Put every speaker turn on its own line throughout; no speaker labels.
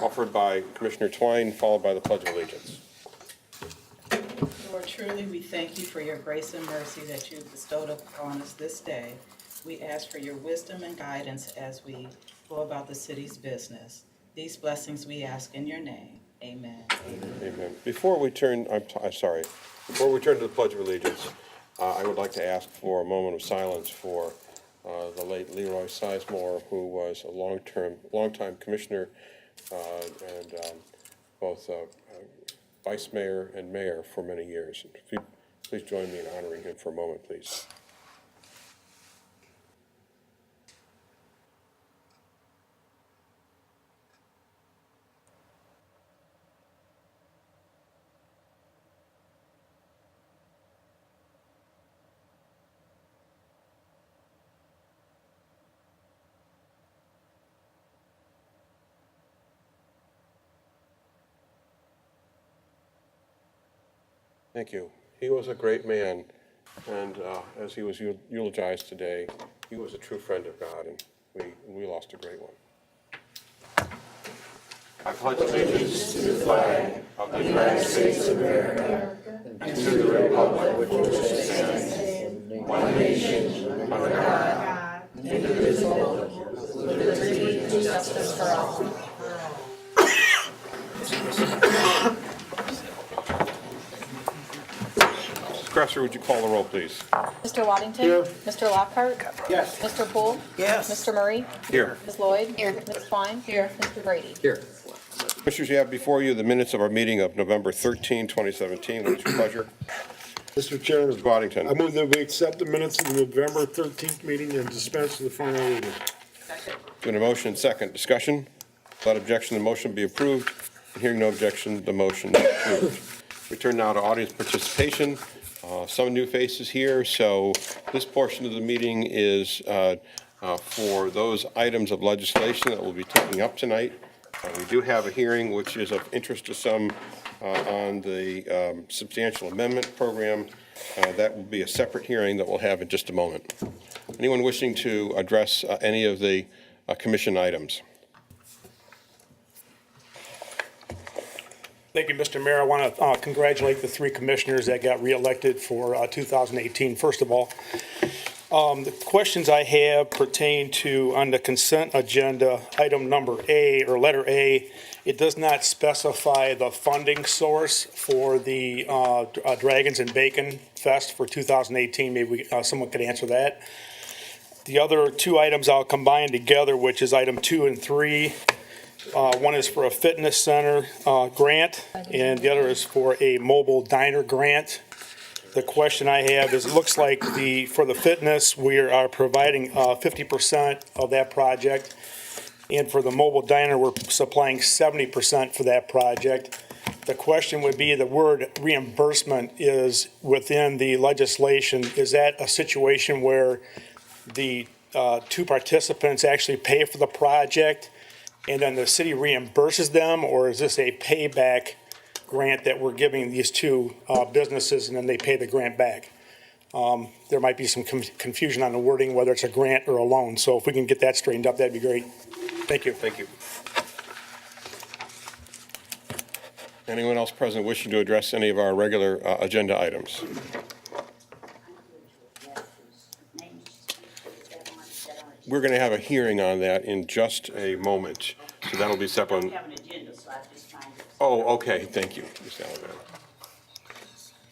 offered by Commissioner Twine, followed by the Pledge of Allegiance.
Lord, truly we thank you for your grace and mercy that you bestowed upon us this day. We ask for your wisdom and guidance as we go about the city's business. These blessings we ask in your name. Amen.
Amen. Before we turn to the Pledge of Allegiance, I would like to ask for a moment of silence for the late Leroy Sizemore, who was a long-time commissioner and both vice mayor and mayor for many years. If you please join me in honoring him for a moment, please. Thank you. He was a great man, and as he was eulogized today, he was a true friend of God, and we lost a great one. I pledge allegiance to the flag of the United States of America and to the republic which stands one nation under God, indivisible, with liberty and justice for all. Cresser, would you call the roll, please?
Mr. Waddington?
Here.
Mr. Lockhart?
Yes.
Mr. Poole?
Yes.
Mr. Murray?
Here.
Ms. Lloyd? Here. Ms. Twine? Here. Mr. Brady?
Here.
Commissioners, you have before you the minutes of our meeting of November 13, 2017. What is your pleasure?
Mr. Chair,
Mr. Waddington.
I move that we accept the minutes of the November 13th meeting and dispense with the final reading.
Doing a motion, second. Discussion? Without objection, the motion be approved. And hearing no objection, the motion is approved. We turn now to audience participation. Some new faces here, so this portion of the meeting is for those items of legislation that we'll be taking up tonight. We do have a hearing which is of interest to some on the substantial amendment program. That will be a separate hearing that we'll have in just a moment. Anyone wishing to address any of the commission items?
Thank you, Mr. Mayor. I want to congratulate the three commissioners that got reelected for 2018. First of all, the questions I have pertain to on the consent agenda, item number A or letter A. It does not specify the funding source for the Dragons and Bacon Fest for 2018. Maybe someone could answer that. The other two items I'll combine together, which is item 2 and 3. One is for a fitness center grant, and the other is for a mobile diner grant. The question I have is, it looks like for the fitness, we are providing 50% of that project, and for the mobile diner, we're supplying 70% for that project. The question would be, the word reimbursement is within the legislation. Is that a situation where the two participants actually pay for the project and then the city reimburses them, or is this a payback grant that we're giving these two businesses and then they pay the grant back? There might be some confusion on the wording, whether it's a grant or a loan. So if we can get that straightened up, that'd be great. Thank you.
Thank you. Anyone else present wishing to address any of our regular agenda items? We're going to have a hearing on that in just a moment, so that'll be separate.
We have an agenda, so I just find it.
Oh, okay, thank you, Ms. Alabama.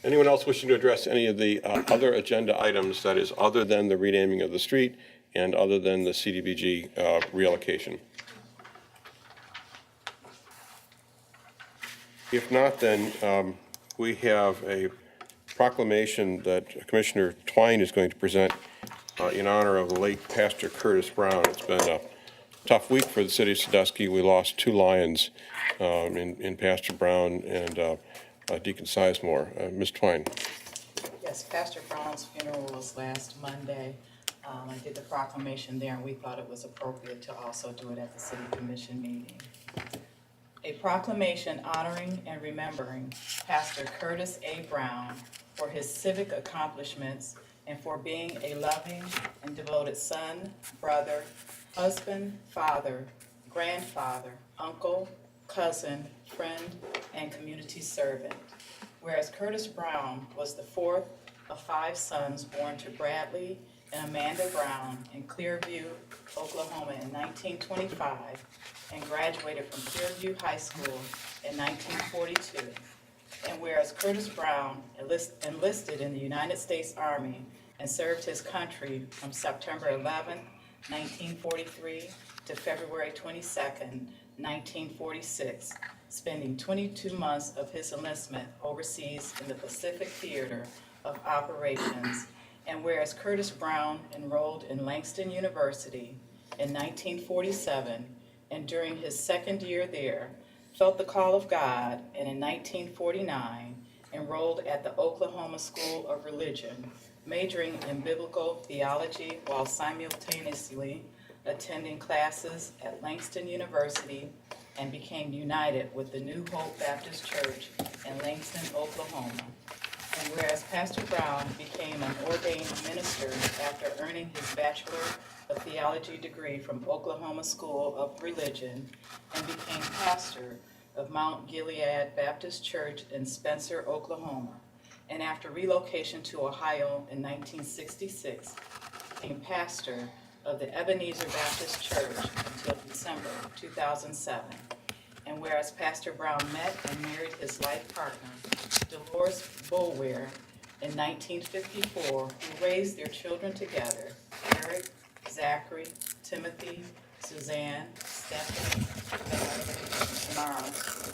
Anyone else wishing to address any of the other agenda items, that is, other than the renaming of the street and other than the CDBG reallocation? If not, then we have a proclamation that Commissioner Twine is going to present in honor of the late Pastor Curtis Brown. It's been a tough week for the city of Sandusky. We lost two lions in Pastor Brown and Deacon Sizemore. Ms. Twine.
Yes, Pastor Brown's funeral was last Monday. I did the proclamation there, and we thought it was appropriate to also do it at the city commission meeting. A proclamation honoring and remembering Pastor Curtis A. Brown for his civic accomplishments and for being a loving and devoted son, brother, husband, father, grandfather, uncle, cousin, friend, and community servant. Whereas Curtis Brown was the fourth of 5 sons born to Bradley and Amanda Brown in Clearview, Oklahoma in 1925, and graduated from Clearview High School in 1942. And whereas Curtis Brown enlisted in the United States Army and served his country from September 11, 1943 to February 22nd, 1946, spending 22 months of his enlistment overseas in the Pacific Theater of Operations. And whereas Curtis Brown enrolled in Langston University in 1947, and during his second year there, felt the call of God, and in 1949, enrolled at the Oklahoma School of Religion, majoring in biblical theology while simultaneously attending classes at Langston University, and became united with the New Hope Baptist Church in Langston, Oklahoma. And whereas Pastor Brown became an ordained minister after earning his Bachelor of Theology degree from Oklahoma School of Religion, and became pastor of Mount Gilead Baptist Church in Spencer, Oklahoma. And after relocation to Ohio in 1966, became pastor of the Ebenezer Baptist Church until December 2007. And whereas Pastor Brown met and married his life partner, Dolores Boulware, in 1954, who raised their children together, Eric, Zachary, Timothy, Suzanne, Stephanie, Mara,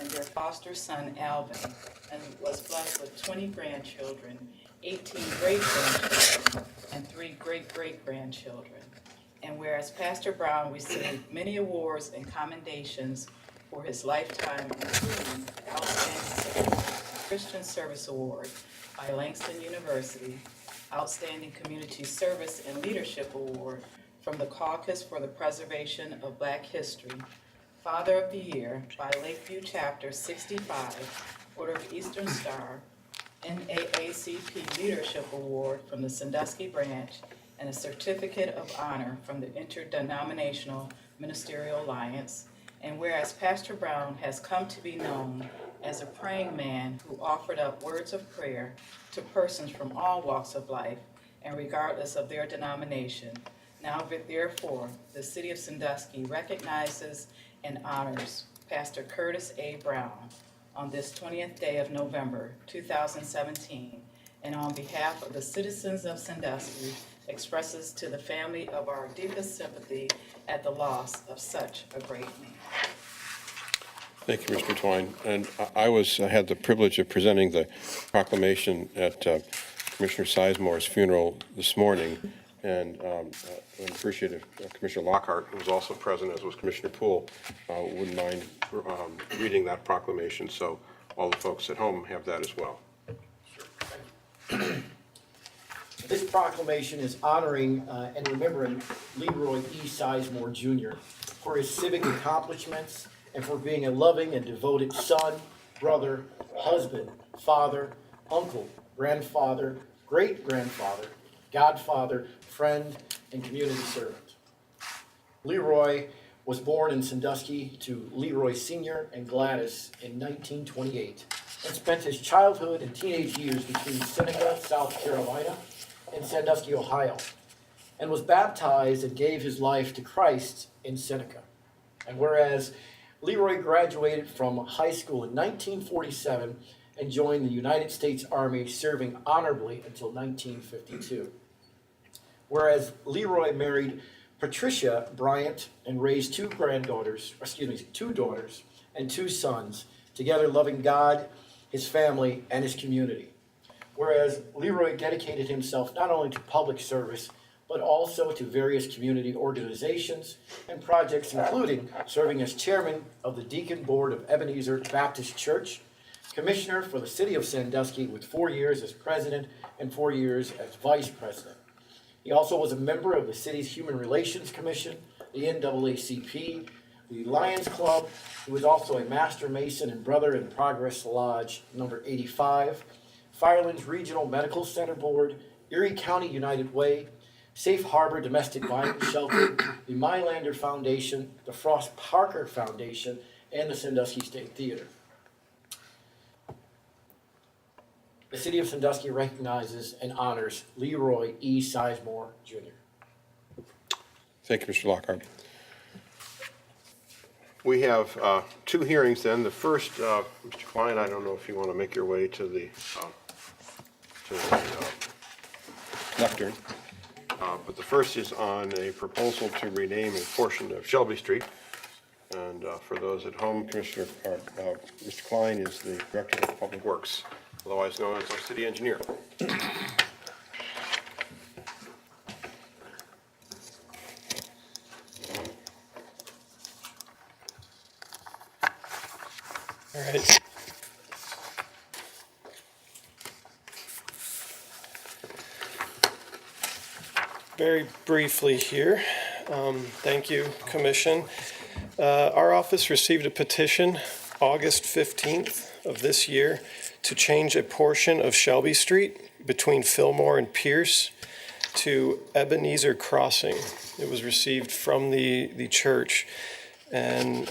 and their foster son Alvin, and was blessed with 20 grandchildren, 18 great-grandchildren, and 3 great-great-grandchildren. And whereas Pastor Brown received many awards and commendations for his lifetime, including the Outstanding Christian Service Award by Langston University, Outstanding Community Service and Leadership Award from the Caucus for the Preservation of Black History, Father of the Year by Lakeview Chapter 65, Order of Eastern Star, NAACP Leadership Award from the Sandusky Branch, and a Certificate of Honor from the Interdenominational Ministerial Alliance. And whereas Pastor Brown has come to be known as a praying man who offered up words of prayer to persons from all walks of life and regardless of their denomination, now therefore the city of Sandusky recognizes and honors Pastor Curtis A. Brown on this 20th day of November 2017, and on behalf of the citizens of Sandusky expresses to the family of our deepest sympathy at the loss of such a great man.
Thank you, Mr. Twine. And I had the privilege of presenting the proclamation at Commissioner Sizemore's funeral this morning, and I'm appreciative Commissioner Lockhart, who was also present, as was Commissioner Poole, wouldn't mind reading that proclamation, so all the folks at home have that as well.
This proclamation is honoring and remembering Leroy E. Sizemore Jr. for his civic accomplishments and for being a loving and devoted son, brother, husband, father, uncle, grandfather, great-grandfather, godfather, friend, and community servant. Leroy was born in Sandusky to Leroy Sr. and Gladys in 1928 and spent his childhood and teenage years between Seneca, South Carolina, and Sandusky, Ohio, and was baptized and gave his life to Christ in Seneca. And whereas Leroy graduated from high school in 1947 and joined the United States Army, serving honorably until 1952. Whereas Leroy married Patricia Bryant and raised two daughters and 2 sons, together loving God, his family, and his community. Whereas Leroy dedicated himself not only to public service, but also to various community organizations and projects, including serving as chairman of the Deacon Board of Ebenezer Baptist Church, commissioner for the city of Sandusky with 4 years as president and 4 years as vice president. He also was a member of the city's Human Relations Commission, the NAACP, the Lions Club. He was also a Master Mason and Brother in Progress Lodge number 85, Firelands Regional Medical Center Board, Erie County United Way, Safe Harbor Domestic Violence Shelter, the Mylander Foundation, the Frost Parker Foundation, and the Sandusky State Theater. The City of Sandusky recognizes and honors Leroy E. Sizemore, Jr.
Thank you, Mr. Lockhart. We have two hearings then. The first, Mr. Klein, I don't know if you want to make your way to the lectern. But the first is on a proposal to rename a portion of Shelby Street. And for those at home, Mr. Klein is the Director of Public Works, otherwise known as our city engineer.
All right. Very briefly here, thank you, Commission. Our office received a petition August 15th of this year to change a portion of Shelby Street between Fillmore and Pierce to Ebenezer Crossing. It was received from the church. And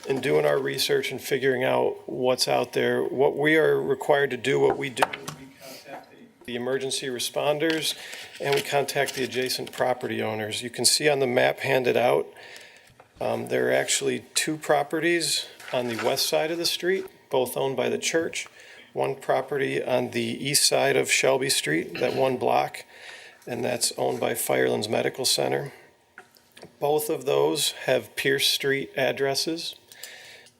in doing our research and figuring out what's out there, what we are required to do, what we do, we contact the emergency responders and we contact the adjacent property owners. You can see on the map handed out, there are actually two properties on the west side of the street, both owned by the church. One property on the east side of Shelby Street, that one block, and that's owned by Firelands Medical Center. Both of those have Pierce Street addresses.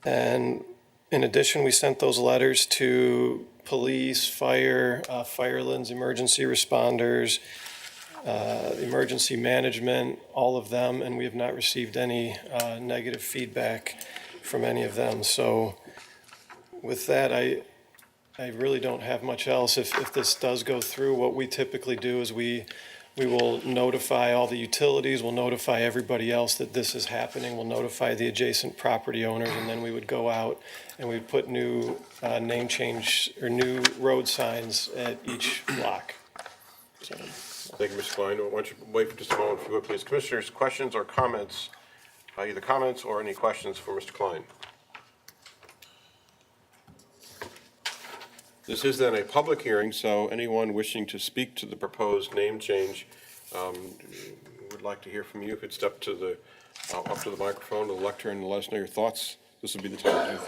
And in addition, we sent those letters to police, fire, Firelands, emergency responders, emergency management, all of them, and we have not received any negative feedback from any of them. So with that, I really don't have much else. If this does go through, what we typically do is we will notify all the utilities, we'll notify everybody else that this is happening, we'll notify the adjacent property owners, and then we would go out and we'd put new name change or new road signs at each block. So,
Thank you, Mr. Klein. Why don't you wait for just a moment, if you would, please. Commissioners, questions or comments? Either comments or any questions for Mr. Klein? This is then a public hearing, so anyone wishing to speak to the proposed name change would like to hear from you. If you'd step to the up to the microphone, to the lectern, and let us know your thoughts, this would be the time to do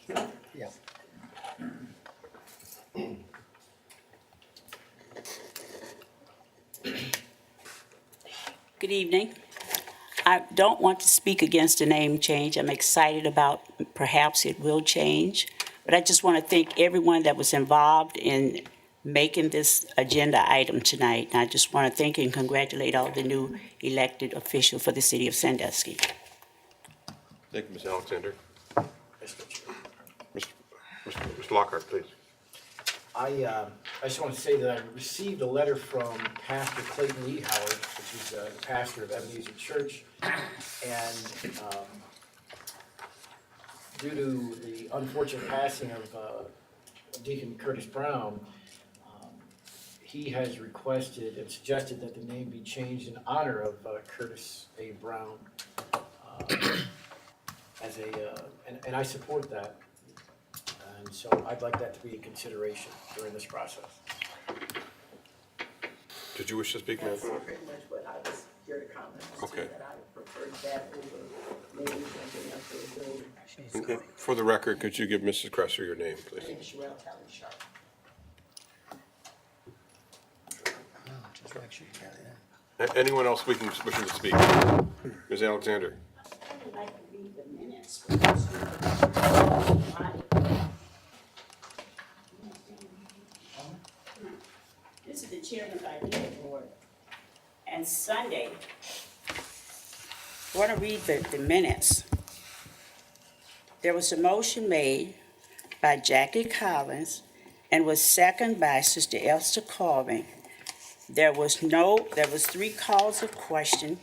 that.
Yeah.
Good evening. I don't want to speak against a name change. I'm excited about perhaps it will change. But I just want to thank everyone that was involved in making this agenda item tonight. And I just want to thank and congratulate all the new elected officials for the city of Sandusky.
Thank you, Ms. Alexander. Mr. Lockhart, please.
I just want to say that I received a letter from Pastor Clayton Lee Howard, which is the pastor of Ebenezer Church, and due to the unfortunate passing of Deacon Curtis Brown, he has requested and suggested that the name be changed in honor of Curtis A. Brown. And I support that. And so I'd like that to be a consideration during this process.
Did you wish to speak, ma'am?
That's pretty much what I was here to comment on.
Okay.
That I would prefer that over maybe something else to the building.
Okay. For the record, could you give Mrs. Cresser your name, please?
Sherelle Talley Sharp.
Anyone else wishing to speak? Ms. Alexander?
I would like to read the minutes. This is the chairman's idea board. And Sunday, I want to read the minutes. There was a motion made by Jackie Collins and was seconded by Sister Elster Colvin. There was 3 calls of question.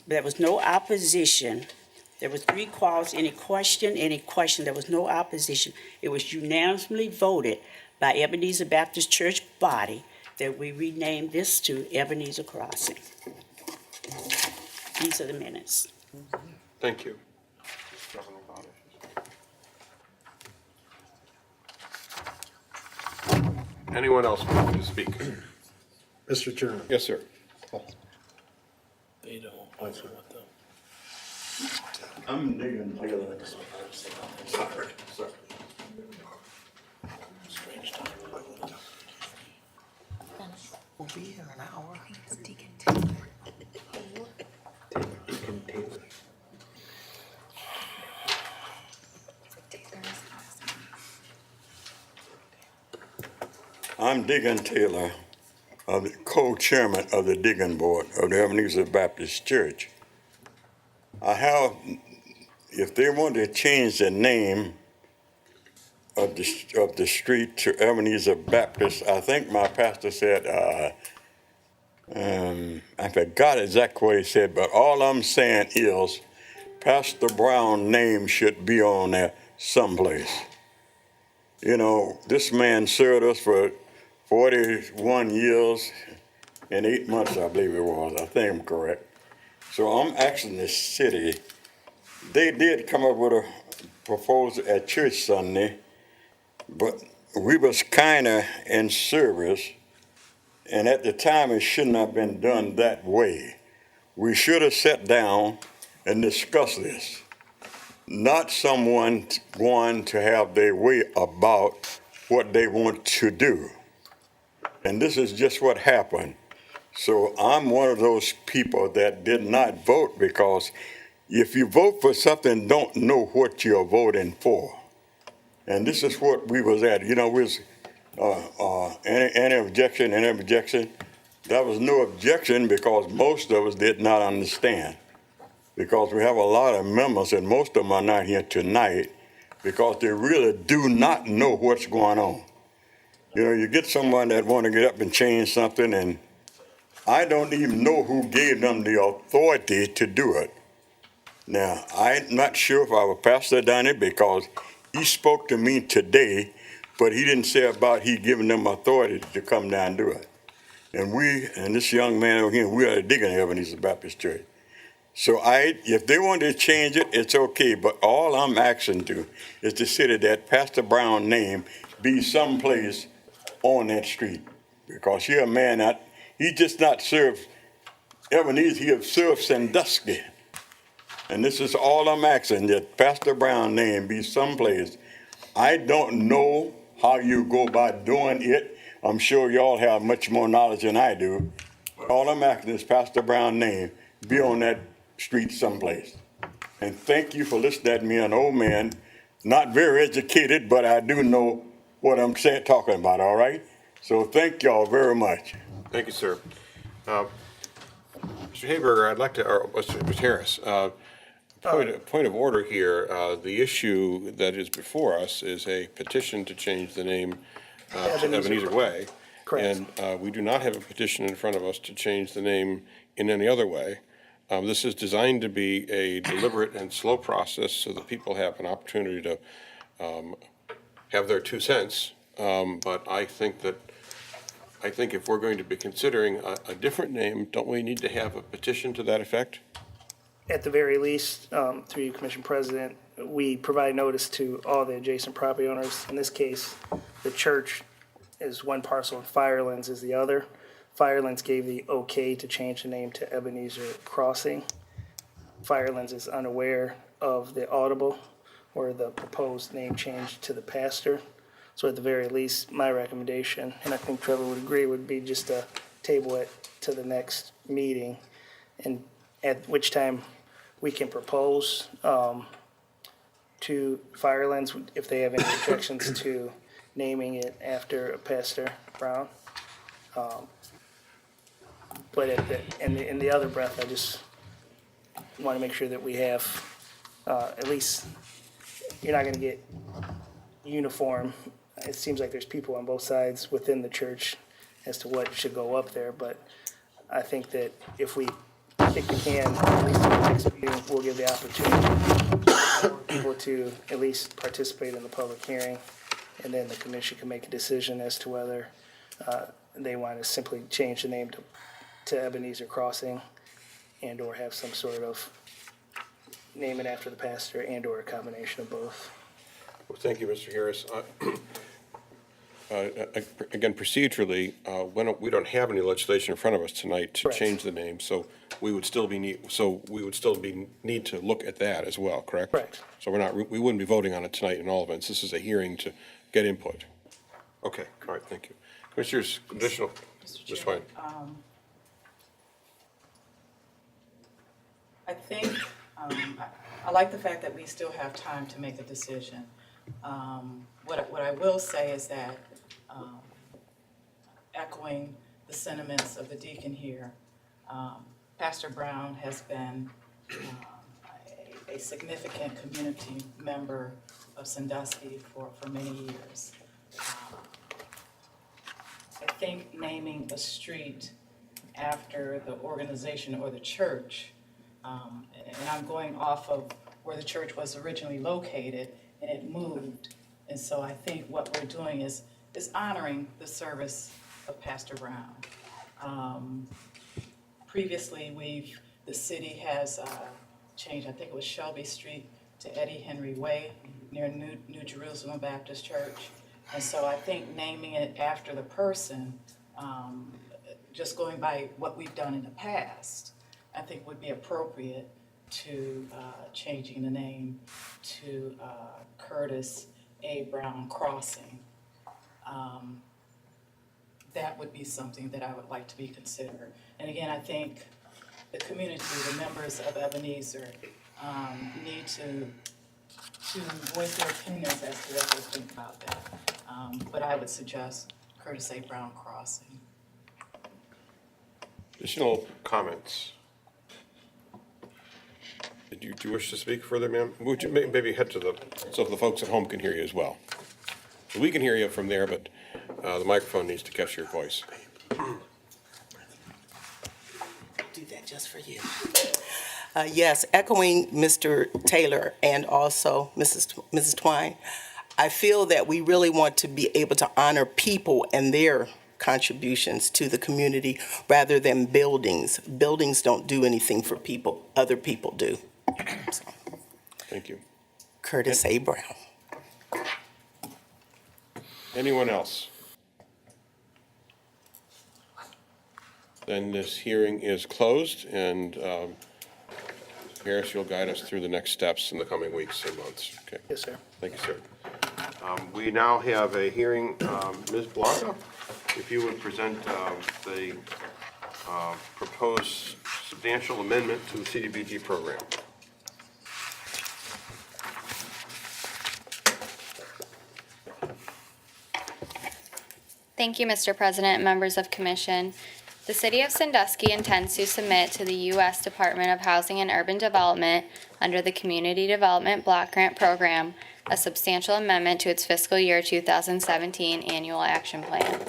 There was no opposition, There were 3 calls, any question, there was no opposition. It was unanimously voted by Ebenezer Baptist Church body that we rename this to Ebenezer Crossing. These are the minutes.
Thank you. Anyone else want to speak?
Mr. Chairman.
Yes, sir.
They don't answer what the.
I'm digging Taylor. I'm Deacon Taylor, co-chairman of the Deacon Board of the Ebenezer Baptist Church. If they want to change the name of the street to Ebenezer Baptist, I think my pastor said, I forgot exactly what he said, but all I'm saying is Pastor Brown's name should be on there someplace. You know, this man served us for 41 years and 8 months, I believe it was. I think I'm correct. So I'm asking the city. They did come up with a proposal at church Sunday, but we was kind of in service, and at the time it shouldn't have been done that way. We should have sat down and discussed this, not someone going to have their way about what they want to do. And this is just what happened. So I'm one of those people that did not vote, because if you vote for something, don't know what you're voting for. And this is what we was at. You know, we was any objection, any objection. There was no objection because most of us did not understand. Because we have a lot of members, and most of them are not here tonight because they really do not know what's going on. You know, you get someone that want to get up and change something, and I don't even know who gave them the authority to do it. Now, I'm not sure if our pastor done it, because he spoke to me today, but he didn't say about he giving them authority to come down and do it. And this young man over here, we are the Deacon of Ebenezer Baptist Church. So if they want to change it, it's okay, but all I'm asking to is the city that Pastor Brown's name be someplace on that street, because you're a man that he just not served Ebenezer, he have served Sandusky. And this is all I'm asking, that Pastor Brown's name be someplace. I don't know how you go about doing it. I'm sure y'all have much more knowledge than I do. All I'm asking is Pastor Brown's name be on that street someplace. And thank you for listening to me, an old man, not very educated, but I do know what I'm talking about, all right? So thank y'all very much.
Thank you, sir. Mr. Haberger, I'd like to, or Mr. Harris, point of order here. The issue that is before us is a petition to change the name to Ebenezer Way.
Correct.
And we do not have a petition in front of us to change the name in any other way. This is designed to be a deliberate and slow process so that people have an opportunity to have their 2 cents. But I think if we're going to be considering a different name, don't we need to have a petition to that effect?
At the very least, through you, Commission President, we provide notice to all the adjacent property owners. In this case, the church is one parcel and Firelands is the other. Firelands gave the okay to change the name to Ebenezer Crossing. Firelands is unaware of the audible or the proposed name change to the pastor. So at the very least, my recommendation, and I think Trevor would agree, would be just to table it to the next meeting, and at which time we can propose to Firelands if they have any objections to naming it after Pastor Brown. But in the other breath, I just want to make sure that we have at least, you're not going to get uniform. It seems like there's people on both sides within the church as to what should go up there, but I think that if we can, at least in the next meeting, we'll get give the opportunity for people to at least participate in the public hearing, and then the commission can make a decision as to whether they want to simply change the name to Ebenezer Crossing and/or have some sort of name it after the pastor and/or a combination of both.
Well, thank you, Mr. Harris. Again, procedurally, we don't have any legislation in front of us tonight to
Correct.
change the name, so we would still be need to look at that as well, correct?
Correct.
So we wouldn't be voting on it tonight in all events. This is a hearing to get input. Okay, all right, thank you. Commissioners, additional, Ms. Twine.
I think, I like the fact that we still have time to make a decision. What I will say is that, echoing the sentiments of the deacon here, Pastor Brown has been a significant community member of Sandusky for many years. I think naming a street after the organization or the church, and I'm going off of where the church was originally located, and it moved. And so I think what we're doing is honoring the service of Pastor Brown. Previously, the city has changed, I think it was Shelby Street to Eddie Henry Way near New Jerusalem Baptist Church. And so I think naming it after the person, just going by what we've done in the past, I think would be appropriate to changing the name to Curtis A. Brown Crossing. That would be something that I would like to be considered. And again, I think the community, the members of Ebenezer, need to voice their opinions as to what they think about that. But I would suggest Curtis A. Brown Crossing.
Additional comments? Do you wish to speak further, ma'am? Would you maybe head to so the folks at home can hear you as well? We can hear you from there, but the microphone needs to catch your voice.
Do that just for you. Yes, echoing Mr. Taylor and also Mrs. Twine, I feel that we really want to be able to honor people and their contributions to the community rather than buildings. Buildings don't do anything for people, other people do. So,
Thank you.
Curtis A. Brown.
Anyone else? Then this hearing is closed, and Harris, you'll guide us through the next steps in the coming weeks and months. Okay.
Yes, sir.
Thank you, sir. We now have a hearing. Ms. Blanca, if you would present the proposed substantial amendment to the CDBG program.
Thank you, Mr. President and members of Commission. The City of Sandusky intends to submit to the U.S. Department of Housing and Urban Development under the Community Development Block Grant Program a substantial amendment to its fiscal year 2017 Annual Action Plan.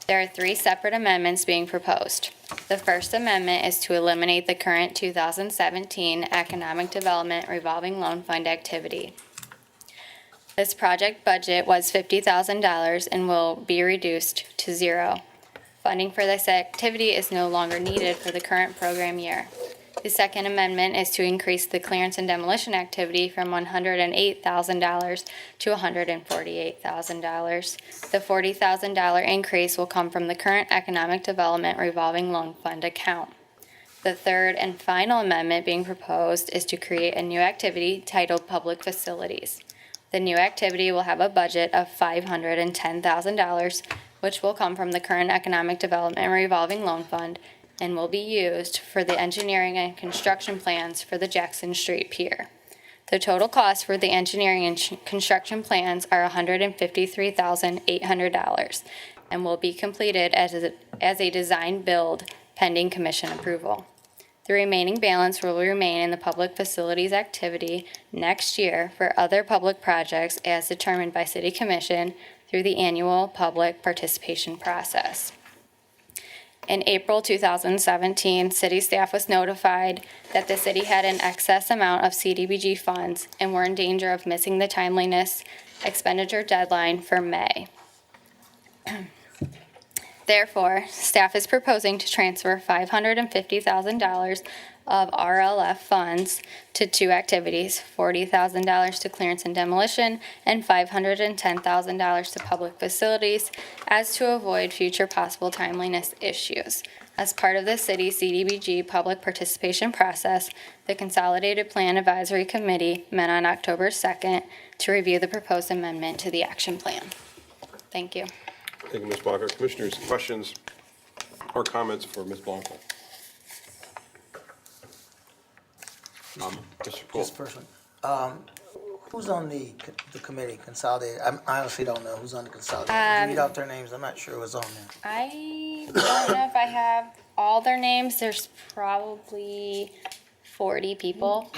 There are 3 separate amendments being proposed. The first amendment is to eliminate the current 2017 Economic Development Revolving Loan Fund activity. This project budget was $50,000 and will be reduced to 0. Funding for this activity is no longer needed for the current program year. The second amendment is to increase the clearance and demolition activity from $108,000 to $148,000. The $40,000 increase will come from the current Economic Development Revolving Loan Fund account. The third and final amendment being proposed is to create a new activity titled Public Facilities. The new activity will have a budget of $510,000, which will come from the current Economic Development Revolving Loan Fund and will be used for the engineering and construction plans for the Jackson Street Pier. The total cost for the engineering and construction plans are $153,800 and will be completed as a design build pending commission approval. The remaining balance will remain in the public facilities activity next year for other public projects as determined by City Commission through the annual public participation process. In April 2017, city staff was notified that the city had an excess amount of CDBG funds and were in danger of missing the timeliness expenditure deadline for May. Therefore, staff is proposing to transfer $550,000 of RLF funds to two activities, $40,000 to clearance and demolition and $510,000 to public facilities as to avoid future possible timeliness issues. As part of the city's CDBG public participation process, the Consolidated Plan Advisory Committee met on October 2nd to review the proposed amendment to the action plan. Thank you.
Thank you, Ms. Blanco. Commissioners, questions or comments for Ms. Blanco? Mr. Poole.
Just first one. Who's on the committee, Consolidated? I honestly don't know who's on the Consolidated. Did you read out their names? I'm not sure who was on there.
I don't know if I have all their names. There's probably 40 people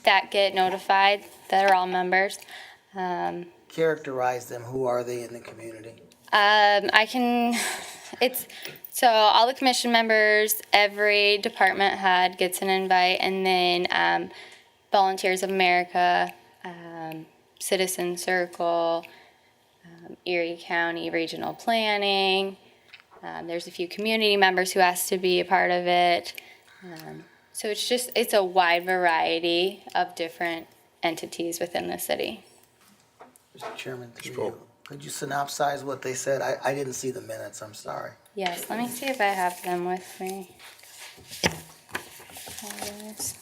that get notified that are all members.
Characterize them. Who are they in the community?
So all the commission members, every department head gets an invite, and then Volunteers of America, Citizen Circle, Erie County Regional Planning. There's a few community members who asked to be a part of it. So it's a wide variety of different entities within the city.
Mr. Chairman, could you synopsize what they said? I didn't see the minutes. I'm sorry.
Yes, let me see if I have them with me. Others.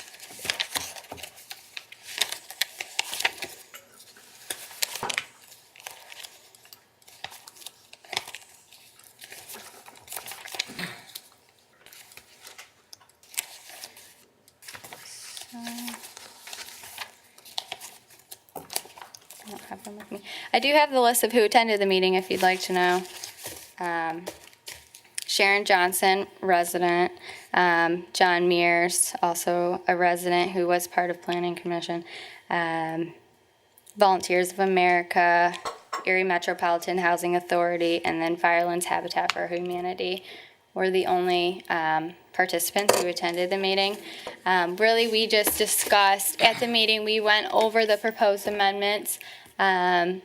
I don't have them with me. I do have the list of who attended the meeting if you'd like to know. Sharon Johnson, resident. John Mears, also a resident who was part of Planning Commission. Volunteers of America, Erie Metropolitan Housing Authority, and then Firelands Habitat for Humanity were the only participants who attended the meeting. Really, we just discussed, at the meeting, we went over the proposed amendments and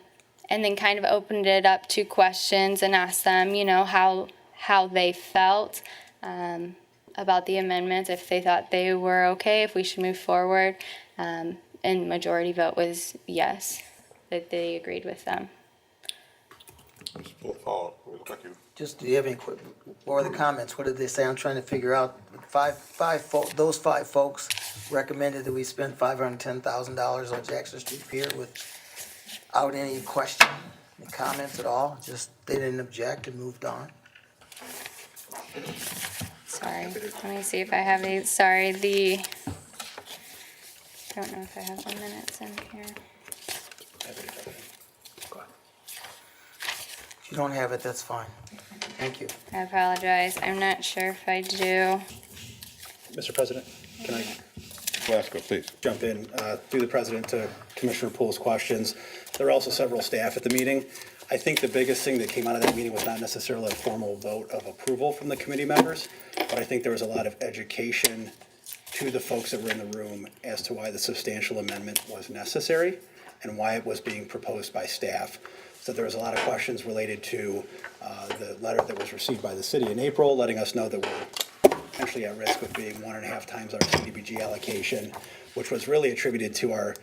then kind of opened it up to questions and asked them, how they felt about the amendments, if they thought they were okay, if we should move forward. And majority vote was yes, that they agreed with them.
Mr. Poole, thank you.
Just, do you have any what were the comments? What did they say? I'm trying to figure out. Those five folks recommended that we spend $510,000 on Jackson Street Pier without any question, any comments at all. Just they didn't object and moved on.
Sorry, let me see if I have these. Sorry, I don't know if I have the minutes in here.
If you don't have it, that's fine. Thank you.
I apologize. I'm not sure if I do.
Mr. President, can I
Glasgow, please.
jump in through the president to Commissioner Poole's questions? There are also several staff at the meeting. I think the biggest thing that came out of that meeting was not necessarily a formal vote of approval from the committee members, but I think there was a lot of education to the folks that were in the room as to why the substantial amendment was necessary and why it was being proposed by staff. So there was a lot of questions related to the letter that was received by the city in April, letting us know that we're potentially at risk of being 1.5 times our CDBG allocation, which was really attributed to our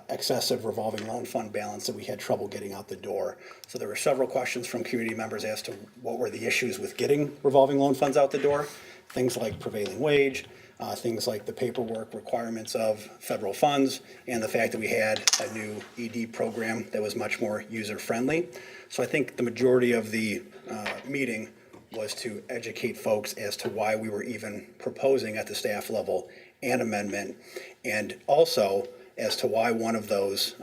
excessive revolving loan fund balance that we had trouble getting out the door. So there were several questions from community members as to what were the issues with getting revolving loan funds out the door, things like prevailing wage, things like the paperwork requirements of federal funds, and the fact that we had a new ED program that was much more user-friendly. So I think the majority of the meeting was to educate folks as to why we were even proposing at the staff level an amendment, and also as to why one of those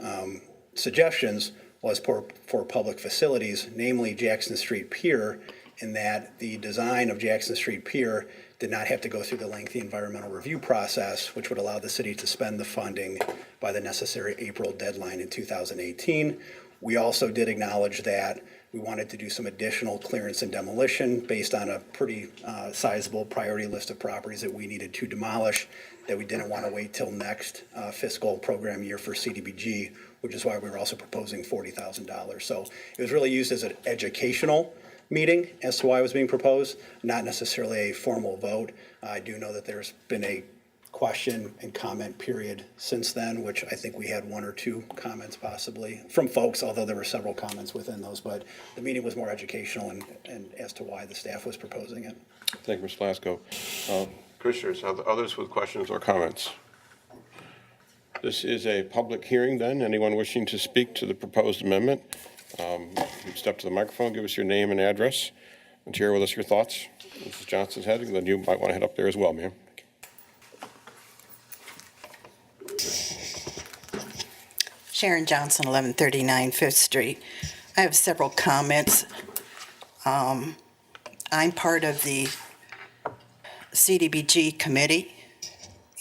suggestions was for public facilities, namely Jackson Street Pier, in that the design of Jackson Street Pier did not have to go through the lengthy environmental review process, which would allow the city to spend the funding by the necessary April deadline in 2018. We also did acknowledge that We wanted to do some additional clearance and demolition based on a pretty sizable priority list of properties that we needed to demolish, that we didn't want to wait till next fiscal program year for CDBG, which is why we were also proposing $40,000. So it was really used as an educational meeting as to why it was being proposed, not necessarily a formal vote. I do know that there's been a question and comment period since then, which I think we had 1 or 2 comments possibly from folks, although there were several comments within those, but the meeting was more educational and as to why the staff was proposing it.
Thank you, Mr. Plasko. Commissioners, are there others with questions or comments? This is a public hearing then. Anyone wishing to speak to the proposed amendment, step to the microphone, give us your name and address, and share with us your thoughts. Mrs. Johnson's heading, then you might want to head up there as well, ma'am.
Sharon Johnson, 1139 Fifth Street. I have several comments. I'm part of the CDBG committee,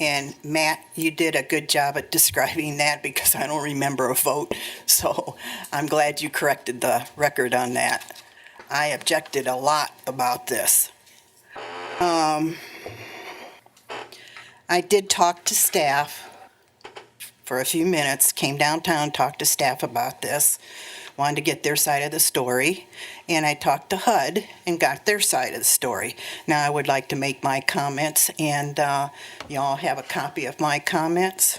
and Matt, you did a good job at describing that because I don't remember a vote, so I'm glad you corrected the record on that. I objected a lot about this. I did talk to staff for a few minutes, came downtown, talked to staff about this, wanted to get their side of the story, and I talked to HUD and got their side of the story. Now I would like to make my comments, and y'all have a copy of my comments.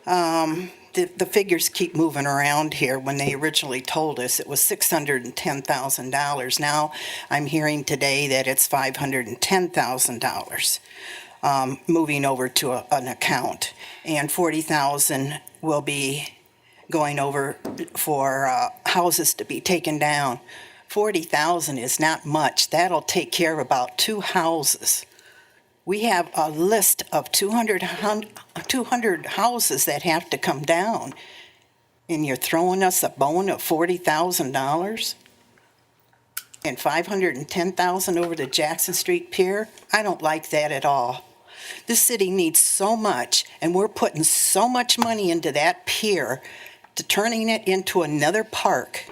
The figures keep moving around here. When they originally told us it was $610,000. Now I'm hearing today that it's $510,000. Moving over to an account, and $40,000 will be going over for houses to be taken down. $40,000 is not much. That'll take care of about 2 houses. We have a list of 200 houses that have to come down, and you're throwing us a bone of $40,000 and $510,000 over the Jackson Street Pier? I don't like that at all. This city needs so much, and we're putting so much money into that pier to turning it into another park.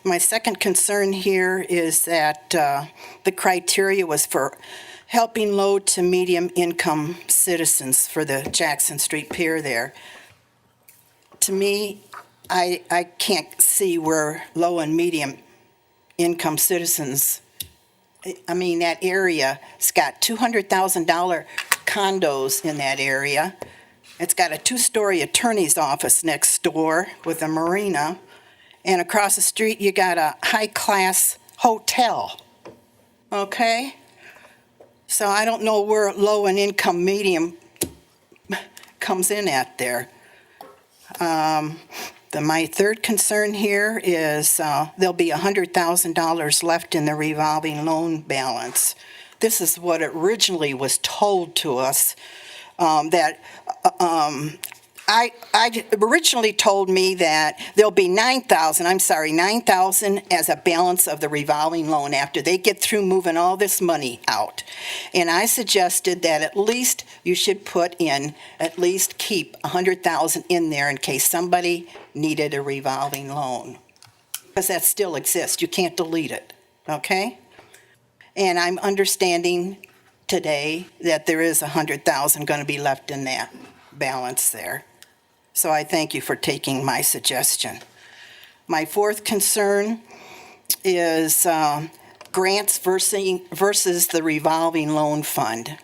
My second concern here is that the criteria was for helping low to medium income citizens for the Jackson Street Pier there. To me, I can't see where low and medium income citizens, I mean, that area's got $200,000 condos in that area. It's got a 2-story attorney's office next door with a marina. And across the street, you got a high-class hotel. Okay? So I don't know where low and income medium comes in at there. My third concern here is there'll be $100,000 left in the revolving loan balance. This is what originally was told to us, that I originally told me that there'll be $9,000 as a balance of the revolving loan after they get through moving all this money out. And I suggested that at least you should keep $100,000 in there in case somebody needed a revolving loan. Because that still exists. You can't delete it, okay? And I'm understanding today that there is $100,000 going to be left in that balance there. So I thank you for taking my suggestion. My fourth concern is grants versus the revolving loan fund.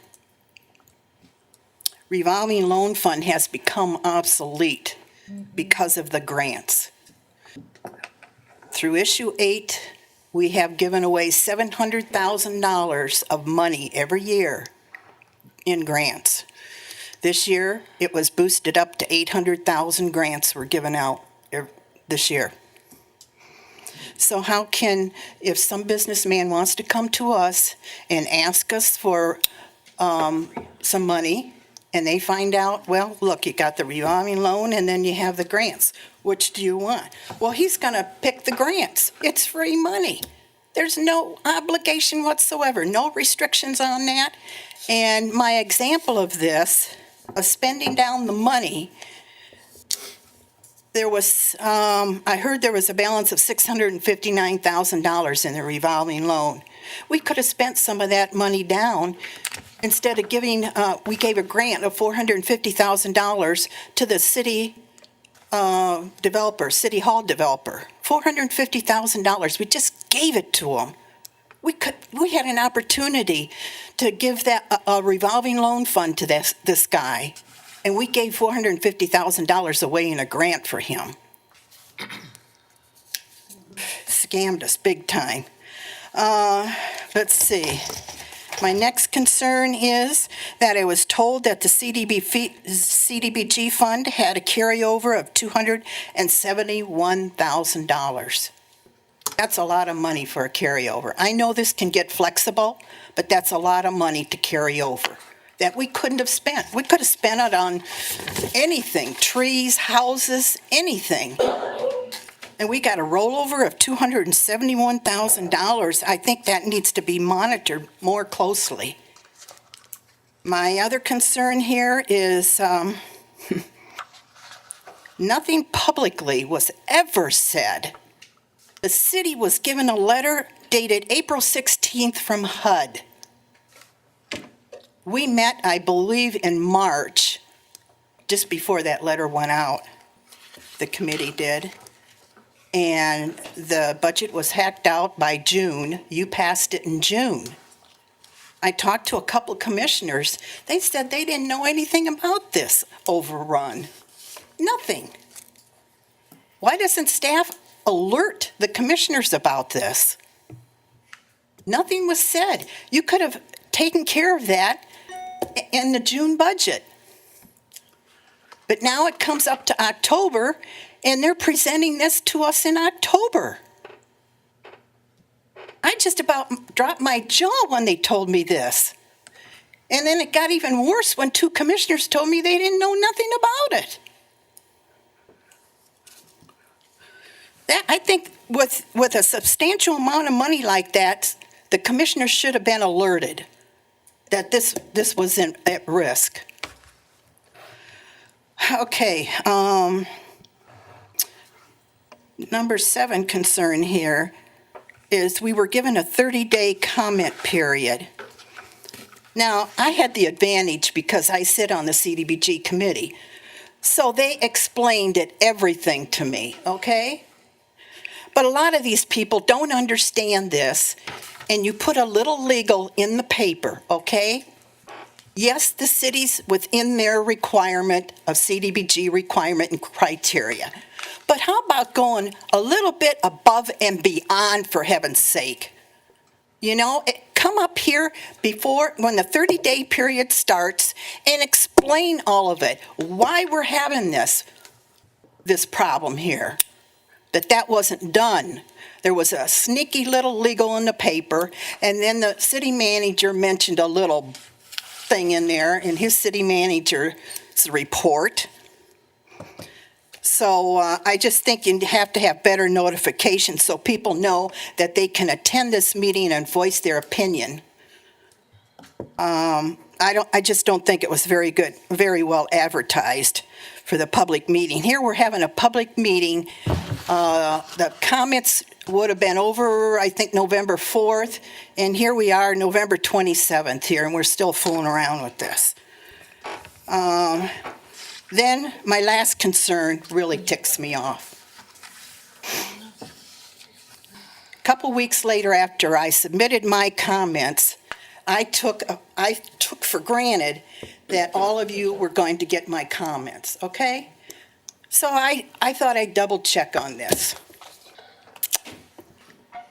Revolving loan fund has become obsolete because of the grants. Through issue 8, we have given away $700,000 of money every year in grants. This year, it was boosted up to 800,000 grants were given out this year. So how can, if some businessman wants to come to us and ask us for some money, and they find out, well, look, you got the revolving loan and then you have the grants. Which do you want? Well, he's going to pick the grants. It's free money. There's no obligation whatsoever, no restrictions on that. And my example of this, of spending down the money, there was, I heard there was a balance of $659,000 in the revolving loan. We could have spent some of that money down instead of giving, we gave a grant of $450,000 to the city developer, City Hall developer. $450,000. We just gave it to them. We had an opportunity to give that a revolving loan fund to this guy, and we gave $450,000 away in a grant for him. Scammed us big time. Let's see. My next concern is that I was told that the CDBG fund had a carryover of $271,000. That's a lot of money for a carryover. I know this can get flexible, but that's a lot of money to carry over that we couldn't have spent. We could have spent it on anything, trees, houses, anything. And we got a rollover of $271,000. I think that needs to be monitored more closely. My other concern here is nothing publicly was ever said. The city was given a letter dated April 16th from HUD. We met, I believe, in March, just before that letter went out. The committee did. And the budget was hacked out by June. You passed it in June. I talked to a couple of commissioners. They said they didn't know anything about this overrun. Nothing. Why doesn't staff alert the commissioners about this? Nothing was said. You could have taken care of that in the June budget. But now it comes up to October, and they're presenting this to us in October. I just about dropped my jaw when they told me this. And then it got even worse when two commissioners told me they didn't know nothing about it. I think with a substantial amount of money like that, the commissioners should have been alerted that this was at risk. Okay, number 7 concern here is we were given a 30-day comment period. Now, I had the advantage because I sit on the CDBG committee. So they explained everything to me, okay? But a lot of these people don't understand this, and you put a little legal in the paper, okay? Yes, the city's within their requirement of CDBG requirement and criteria. But how about going a little bit above and beyond, for heaven's sake? You know, come up here before, when the 30-day period starts, and explain all of it, why we're having this problem here, that wasn't done. There was a sneaky little legal in the paper, and then the city manager mentioned a little thing in there in his city manager's report. So I just think you have to have better notification so people know that they can attend this meeting and voice their opinion. I just don't think it was very well advertised for the public meeting. Here we're having a public meeting. The comments would have been over, I think, November 4th, and here we are, November 27th here, and we're still fooling around with this. Then my last concern really ticks me off. A couple weeks later, after I submitted my comments, I took for granted that all of you were going to get my comments, okay? So I thought I'd double check on this.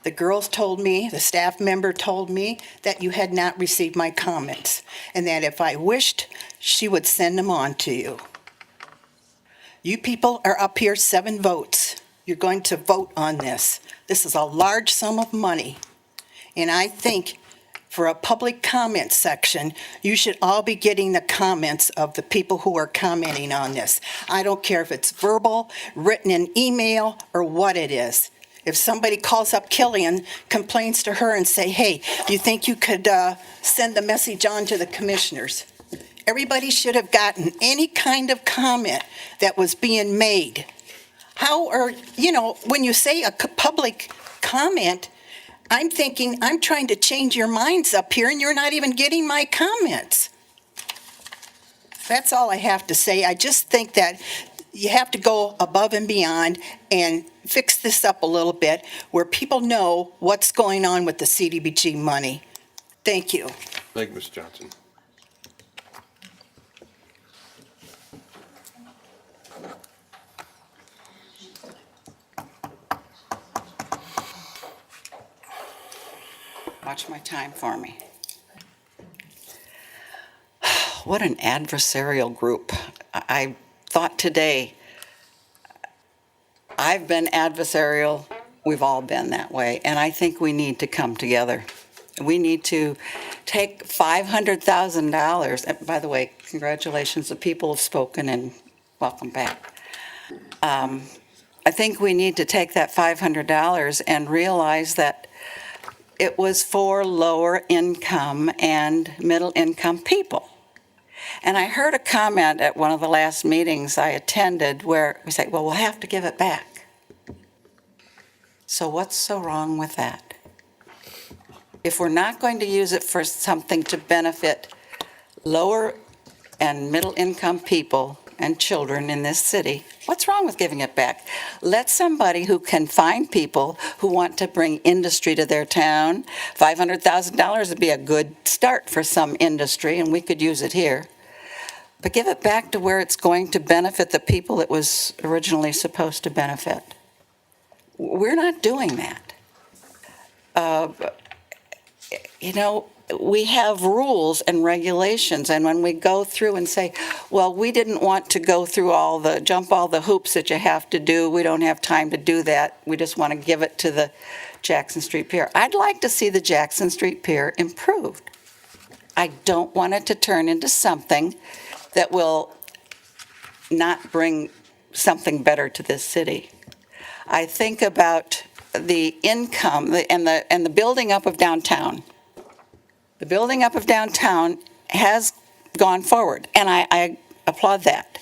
The girls told me, the staff member told me that you had not received my comments, and that if I wished, she would send them on to you. You people are up here 7 votes. You're going to vote on this. This is a large sum of money, and I think for a public comment section, you should all be getting the comments of the people who are commenting on this. I don't care if it's verbal, written in email, or what it is. If somebody calls up Killian, complains to her and say, hey, do you think you could send the message on to the commissioners? Everybody should have gotten any kind of comment that was being made. how are, when you say a public comment, I'm thinking, I'm trying to change your minds up here and you're not even getting my comments. That's all I have to say. I just think that you have to go above and beyond and fix this up a little bit where people know what's going on with the CDBG money. Thank you.
Thank you, Ms. Johnson.
Watch my time for me. What an adversarial group. I thought today, I've been adversarial, we've all been that way, and I think we need to come together. We need to take $500,000, and by the way, congratulations, the people have spoken and welcome back. I think we need to take that $500 and realize that it was for lower income and middle income people. And I heard a comment at one of the last meetings I attended where we say, well, we'll have to give it back. So what's so wrong with that? If we're not going to use it for something to benefit lower and middle income people and children in this city, what's wrong with giving it back? Let somebody who can find people who want to bring industry to their town. $500,000 would be a good start for some industry, and we could use it here. But give it back to where it's going to benefit the people it was originally supposed to benefit. We're not doing that. We have rules and regulations, and when we go through and say, well, we didn't want to go through jump all the hoops that you have to do, we don't have time to do that, we just want to give it to the Jackson Street Pier. I'd like to see the Jackson Street Pier improved. I don't want it to turn into something that will not bring something better to this city. I think about the income and the building up of downtown. The building up of downtown has gone forward, and I applaud that.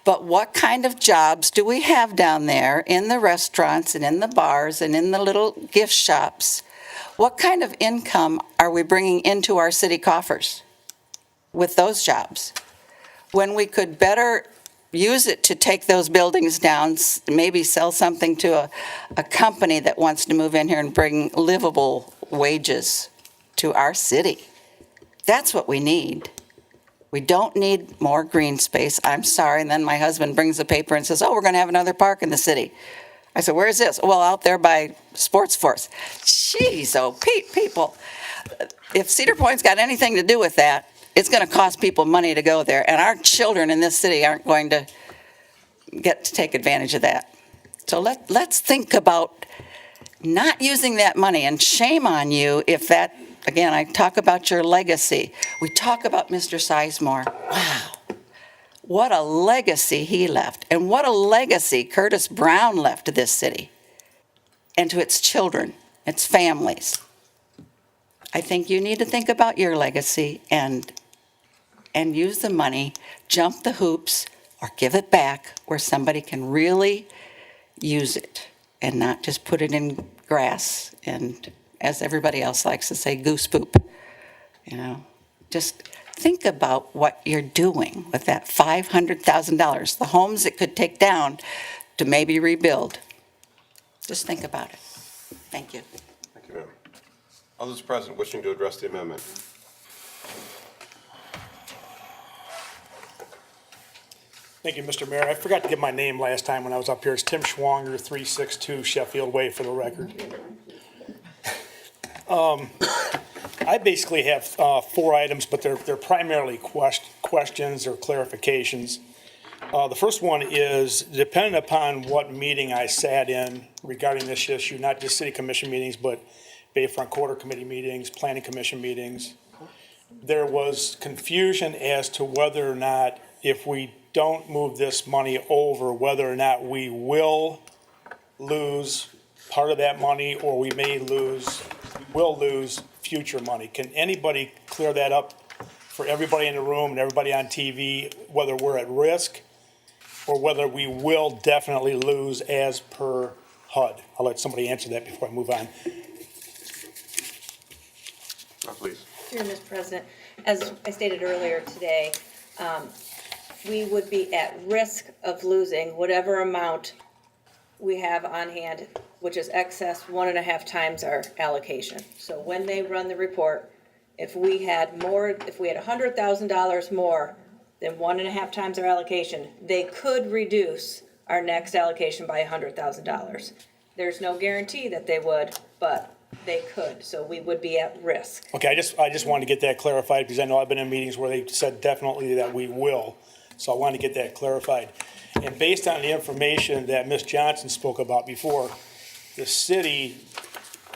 But what kind of jobs do we have down there in the restaurants and in the bars and in the little gift shops? What kind of income are we bringing into our city coffers with those jobs? When we could better use it to take those buildings down, maybe sell something to a company that wants to move in here and bring livable wages to our city. That's what we need. We don't need more green space. I'm sorry. And then my husband brings the paper and says, oh, we're going to have another park in the city. I said, where's this? Well, out there by Sports Force. Jeez, oh, people. If Cedar Point's got anything to do with that, it's going to cost people money to go there. And our children in this city aren't going to get to take advantage of that. So let's think about not using that money. And shame on you if that, again, I talk about your legacy. We talk about Mr. Sizemore. Wow. What a legacy he left. And what a legacy Curtis Brown left to this city and to its children, its families. I think you need to think about your legacy and use the money, jump the hoops, or give it back where somebody can really use it and not just put it in grass and, as everybody else likes to say, goose poop. Just think about what you're doing with that $500,000, the homes it could take down to maybe rebuild. Just think about it. Thank you.
Thank you, ma'am. Others present wishing to address the amendment?
Thank you, Mr. Mayor. I forgot to give my name last time when I was up here. It's Tim Schwanger, 362 Sheffield Way, for the record. I basically have 4 items, but they're primarily questions or clarifications. The first one is, depending upon what meeting I sat in regarding this issue, not just city commission meetings, but Bayfront Quarter Committee meetings, Planning Commission meetings, there was confusion as to whether or not, if we don't move this money over, whether or not we will lose part of that money, or we will lose future money. Can anybody clear that up for everybody in the room and everybody on TV, whether we're at risk or whether we will definitely lose as per HUD. I'll let somebody answer that before I move on.
Please.
Dear Mr. President, as I stated earlier today, we would be at risk of losing whatever amount we have on hand, which is excess 1.5 times our allocation. So when they run the report, if we had $100,000 more than 1.5 times our allocation, they could reduce our next allocation by $100,000. There's no guarantee that they would, but they could, so we would be at risk.
Okay, I just wanted to get that clarified because I know I've been in meetings where they said definitely that we will. So I wanted to get that clarified. And based on the information that Ms. Johnson spoke about before, the city,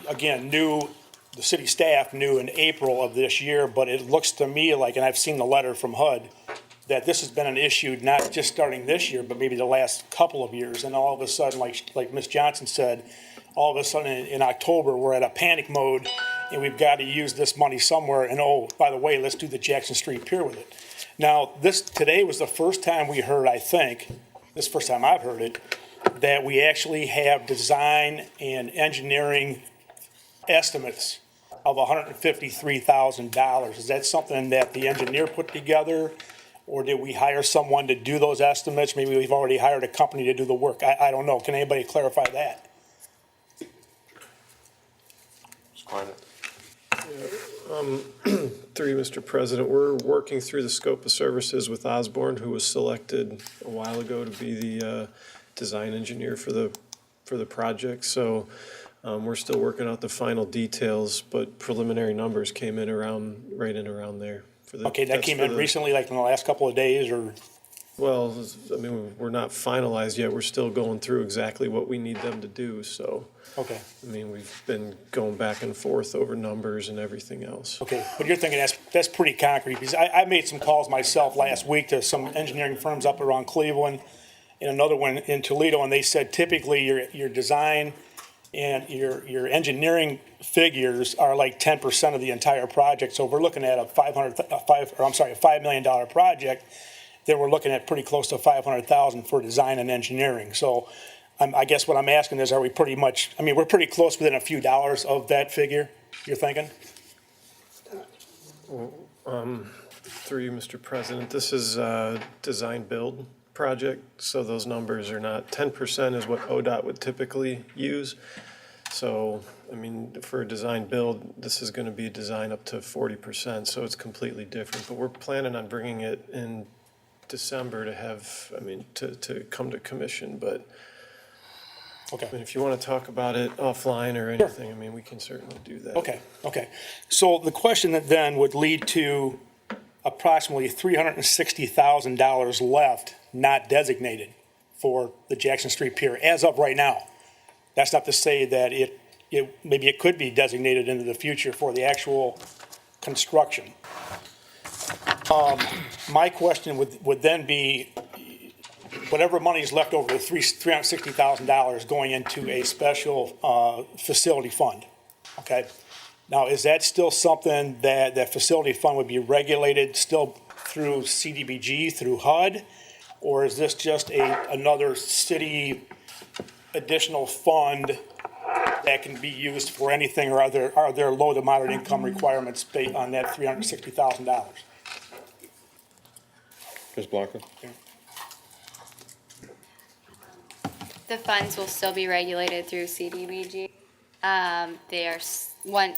again, the city staff knew in April of this year, but it looks to me like, and I've seen the letter from HUD, that this has been an issue not just starting this year, but maybe the last couple of years. And all of a sudden, like Ms. Johnson said, all of a sudden in October, we're at a panic mode and we've got to use this money somewhere. And oh, by the way, let's do the Jackson Street Pier with it. Now, today was the first time we heard, I think, this is the first time I've heard it, that we actually have design and engineering estimates of $153,000. Is that something that the engineer put together? Or did we hire someone to do those estimates? Maybe we've already hired a company to do the work. I don't know. Can anybody clarify that?
Through you, Mr. President, we're working through the scope of services with Osborne, who was selected a while ago to be the design engineer for the project. So we're still working out the final details, but preliminary numbers came in right in around there.
Okay, that came in recently, like in the last couple of days, or?
Well, I mean, we're not finalized yet. We're still going through exactly what we need them to do, so.
Okay.
I mean, we've been going back and forth over numbers and everything else.
Okay, but you're thinking that's pretty concrete, because I made some calls myself last week to some engineering firms up around Cleveland and another one in Toledo, and they said typically your design and your engineering figures are like 10% of the entire project. So if we're looking at a $5 million project, then we're looking at pretty close to $500,000 for design and engineering. So I guess what I'm asking is, are we pretty much, I mean, we're pretty close within a few dollars of that figure, you're thinking?
Through you, Mr. President, this is a design build project, so those numbers are not, 10% is what ODOT would typically use. So, I mean, for a design build, this is going to be design up to 40%, so it's completely different. But we're planning on bringing it in December to have, I mean, to come to commission, but
okay.
I mean, if you want to talk about it offline or anything, I mean, we can certainly do that.
Okay. So the question that then would lead to approximately $360,000 left not designated for the Jackson Street Pier as of right now. That's not to say that maybe it could be designated into the future for the actual construction. My question would then be, whatever money is left over, the $360,000 going into a special facility fund, okay? Now, is that still something that facility fund would be regulated still through CDBG, through HUD? Or is this just another city additional fund that can be used for anything, or are there low to moderate income requirements based on that $360,000?
Ms. Blanca?
The funds will still be regulated through CDBG.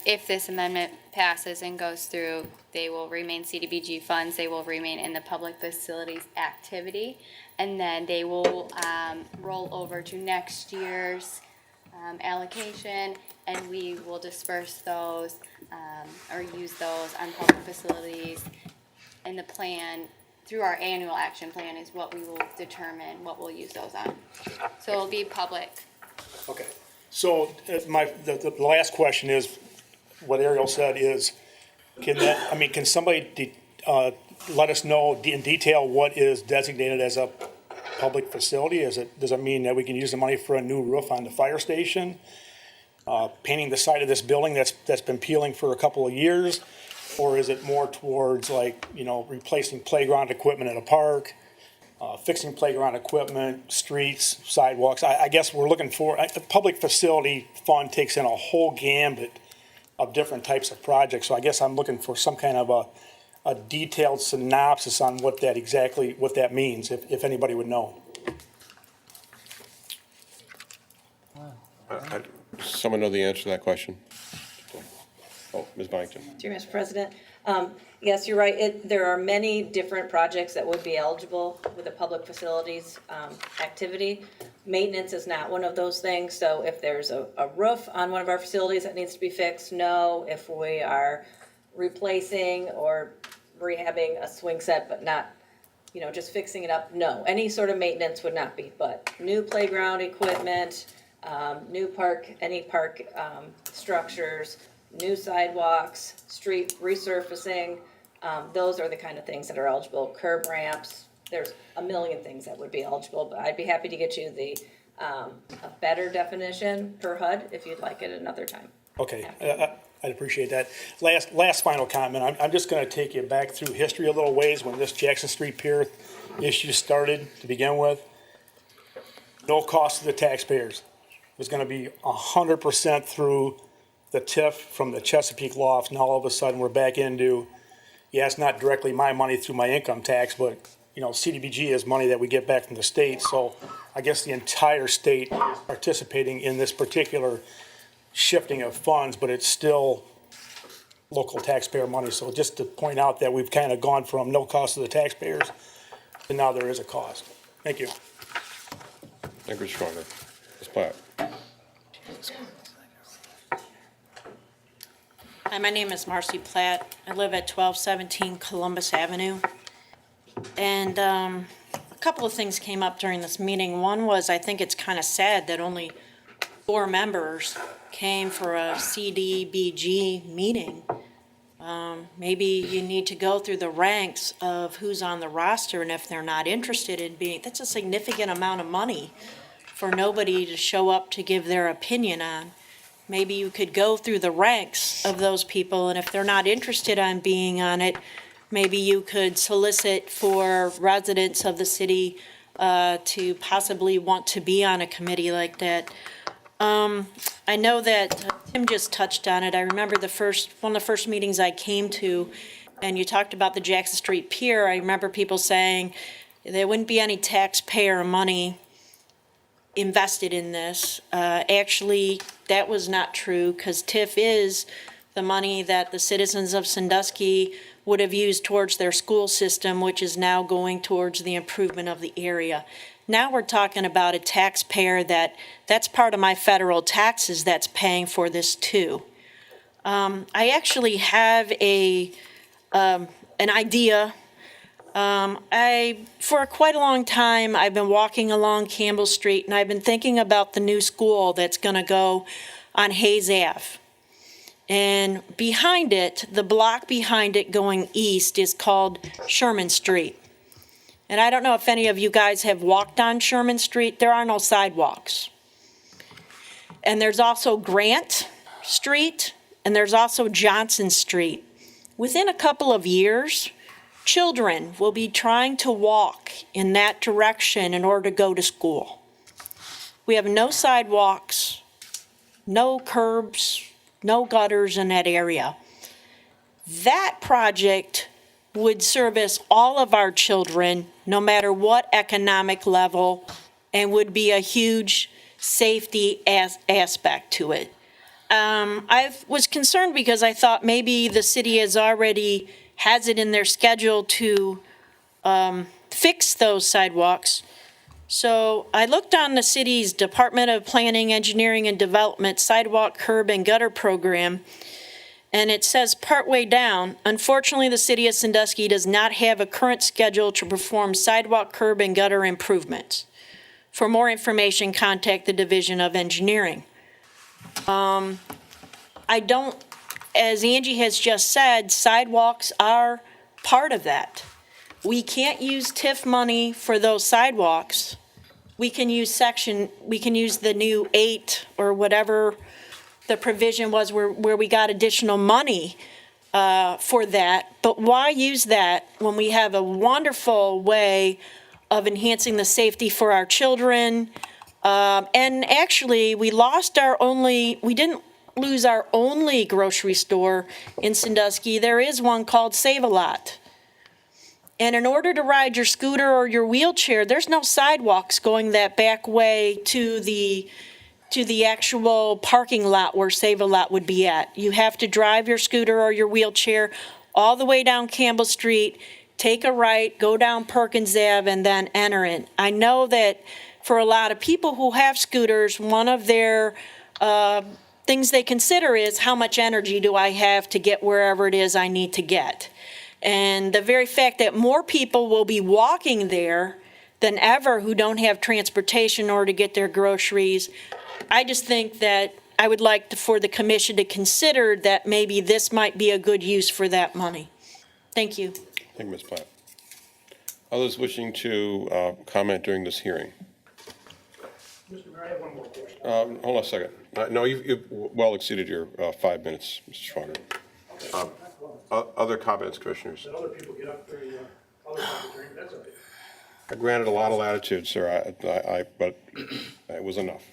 If this amendment passes and goes through, they will remain CDBG funds. They will remain in the Public Facilities Activity, and then they will roll over to next year's allocation, and we will disperse those or use those on public facilities. And the plan through our annual action plan is what we will determine what we'll use those on. So it'll be public.
Okay. So the last question is, what Ariel said is, can somebody let us know in detail what is designated as a public facility? Does it mean that we can use the money for a new roof on the fire station? Painting the side of this building that's been peeling for a couple of years? Or is it more towards replacing playground equipment at a park? fixing playground equipment, streets, sidewalks. I guess we're looking for, the public facility fund takes in a whole gambit of different types of projects. So I guess I'm looking for some kind of a detailed synopsis on what that means, if anybody would know.
Someone know the answer to that question? Oh, Ms. Byington.
Dear Mr. President, yes, you're right. There are many different projects that would be eligible with a public facilities activity. Maintenance is not one of those things. So if there's a roof on one of our facilities that needs to be fixed, no. If we are replacing or rehabbing a swing set, but not, just fixing it up, no. Any sort of maintenance would not be, but new playground equipment, any park structures, new sidewalks, street resurfacing, those are the kind of things that are eligible. Curb ramps, there's a million things that would be eligible, but I'd be happy to get you a better definition per HUD if you'd like it another time.
Okay, I'd appreciate that. Last final comment. I'm just going to take you back through history a little ways when this Jackson Street Pier issue started to begin with. No cost to the taxpayers. It was going to be 100% through the TIF from the Chesapeake Lofts. Now all of a sudden we're back into, it's not directly my money through my income tax, but CDBG is money that we get back from the state. So I guess the entire state is participating in this particular shifting of funds, but it's still local taxpayer money. So just to point out that we've kind of gone from no cost to the taxpayers to now there is a cost. Thank you.
Thank you, Mr. Schwager. Ms. Platt.
Hi, my name is Marcy Platt. I live at 1217 Columbus Avenue. And a couple of things came up during this meeting. One was, I think it's kind of sad that only 4 members came for a CDBG meeting. Maybe you need to go through the ranks of who's on the roster, and if they're not interested in being, that's a significant amount of money for nobody to show up to give their opinion on. Maybe you could go through the ranks of those people, and if they're not interested in being on it, maybe you could solicit for residents of the city to possibly want to be on a committee like that. I know that Tim just touched on it. I remember one of the first meetings I came to, and you talked about the Jackson Street Pier. I remember people saying there wouldn't be any taxpayer money invested in this. Actually, that was not true, because TIF is the money that the citizens of Sandusky would have used towards their school system, which is now going towards the improvement of the area. Now we're talking about a taxpayer that's part of my federal taxes that's paying for this too. I actually have an idea. For quite a long time, I've been walking along Campbell Street, and I've been thinking about the new school that's going to go on Hayes Ave. And behind it, the block behind it going east is called Sherman Street. And I don't know if any of you guys have walked on Sherman Street. There are no sidewalks. And there's also Grant Street, and there's also Johnson Street. Within a couple of years, children will be trying to walk in that direction in order to go to school. We have no sidewalks, no curbs, no gutters in that area. That project would service all of our children, no matter what economic level, and would be a huge safety aspect to it. I was concerned because I thought maybe the city has it in their schedule to fix those sidewalks. So I looked on the city's Department of Planning, Engineering, and Development sidewalk, curb, and gutter program, and it says partway down, unfortunately, the city of Sandusky does not have a current schedule to perform sidewalk, curb, and gutter improvements. For more information, contact the Division of Engineering. As Angie has just said, sidewalks are part of that. We can't use TIF money for those sidewalks. We can use the new 8 or whatever the provision was where we got additional money for that. But why use that when we have a wonderful way of enhancing the safety for our children. And actually, we didn't lose our only grocery store in Sandusky. There is one called Save-A-Lot. And in order to ride your scooter or your wheelchair, there's no sidewalks going that back way to the actual parking lot where Save-A-Lot would be at. You have to drive your scooter or your wheelchair all the way down Campbell Street, take a right, go down Perkins Ave, and then enter in. I know that for a lot of people who have scooters, one of their things they consider is how much energy do I have to get wherever it is I need to get. And the very fact that more people will be walking there than ever who don't have transportation or to get their groceries, I just think that I would like for the commission to consider that maybe this might be a good use for that money. Thank you.
Thank you, Ms. Platt. Others wishing to comment during this hearing?
Mr. Mayor, I have one more question.
Hold on a second. No, you've well exceeded your 5 minutes, Mr. Schwager. Other comments, commissioners?
Let other people get up there, other people drink, that's okay.
I granted a lot of latitude, sir, but it was enough.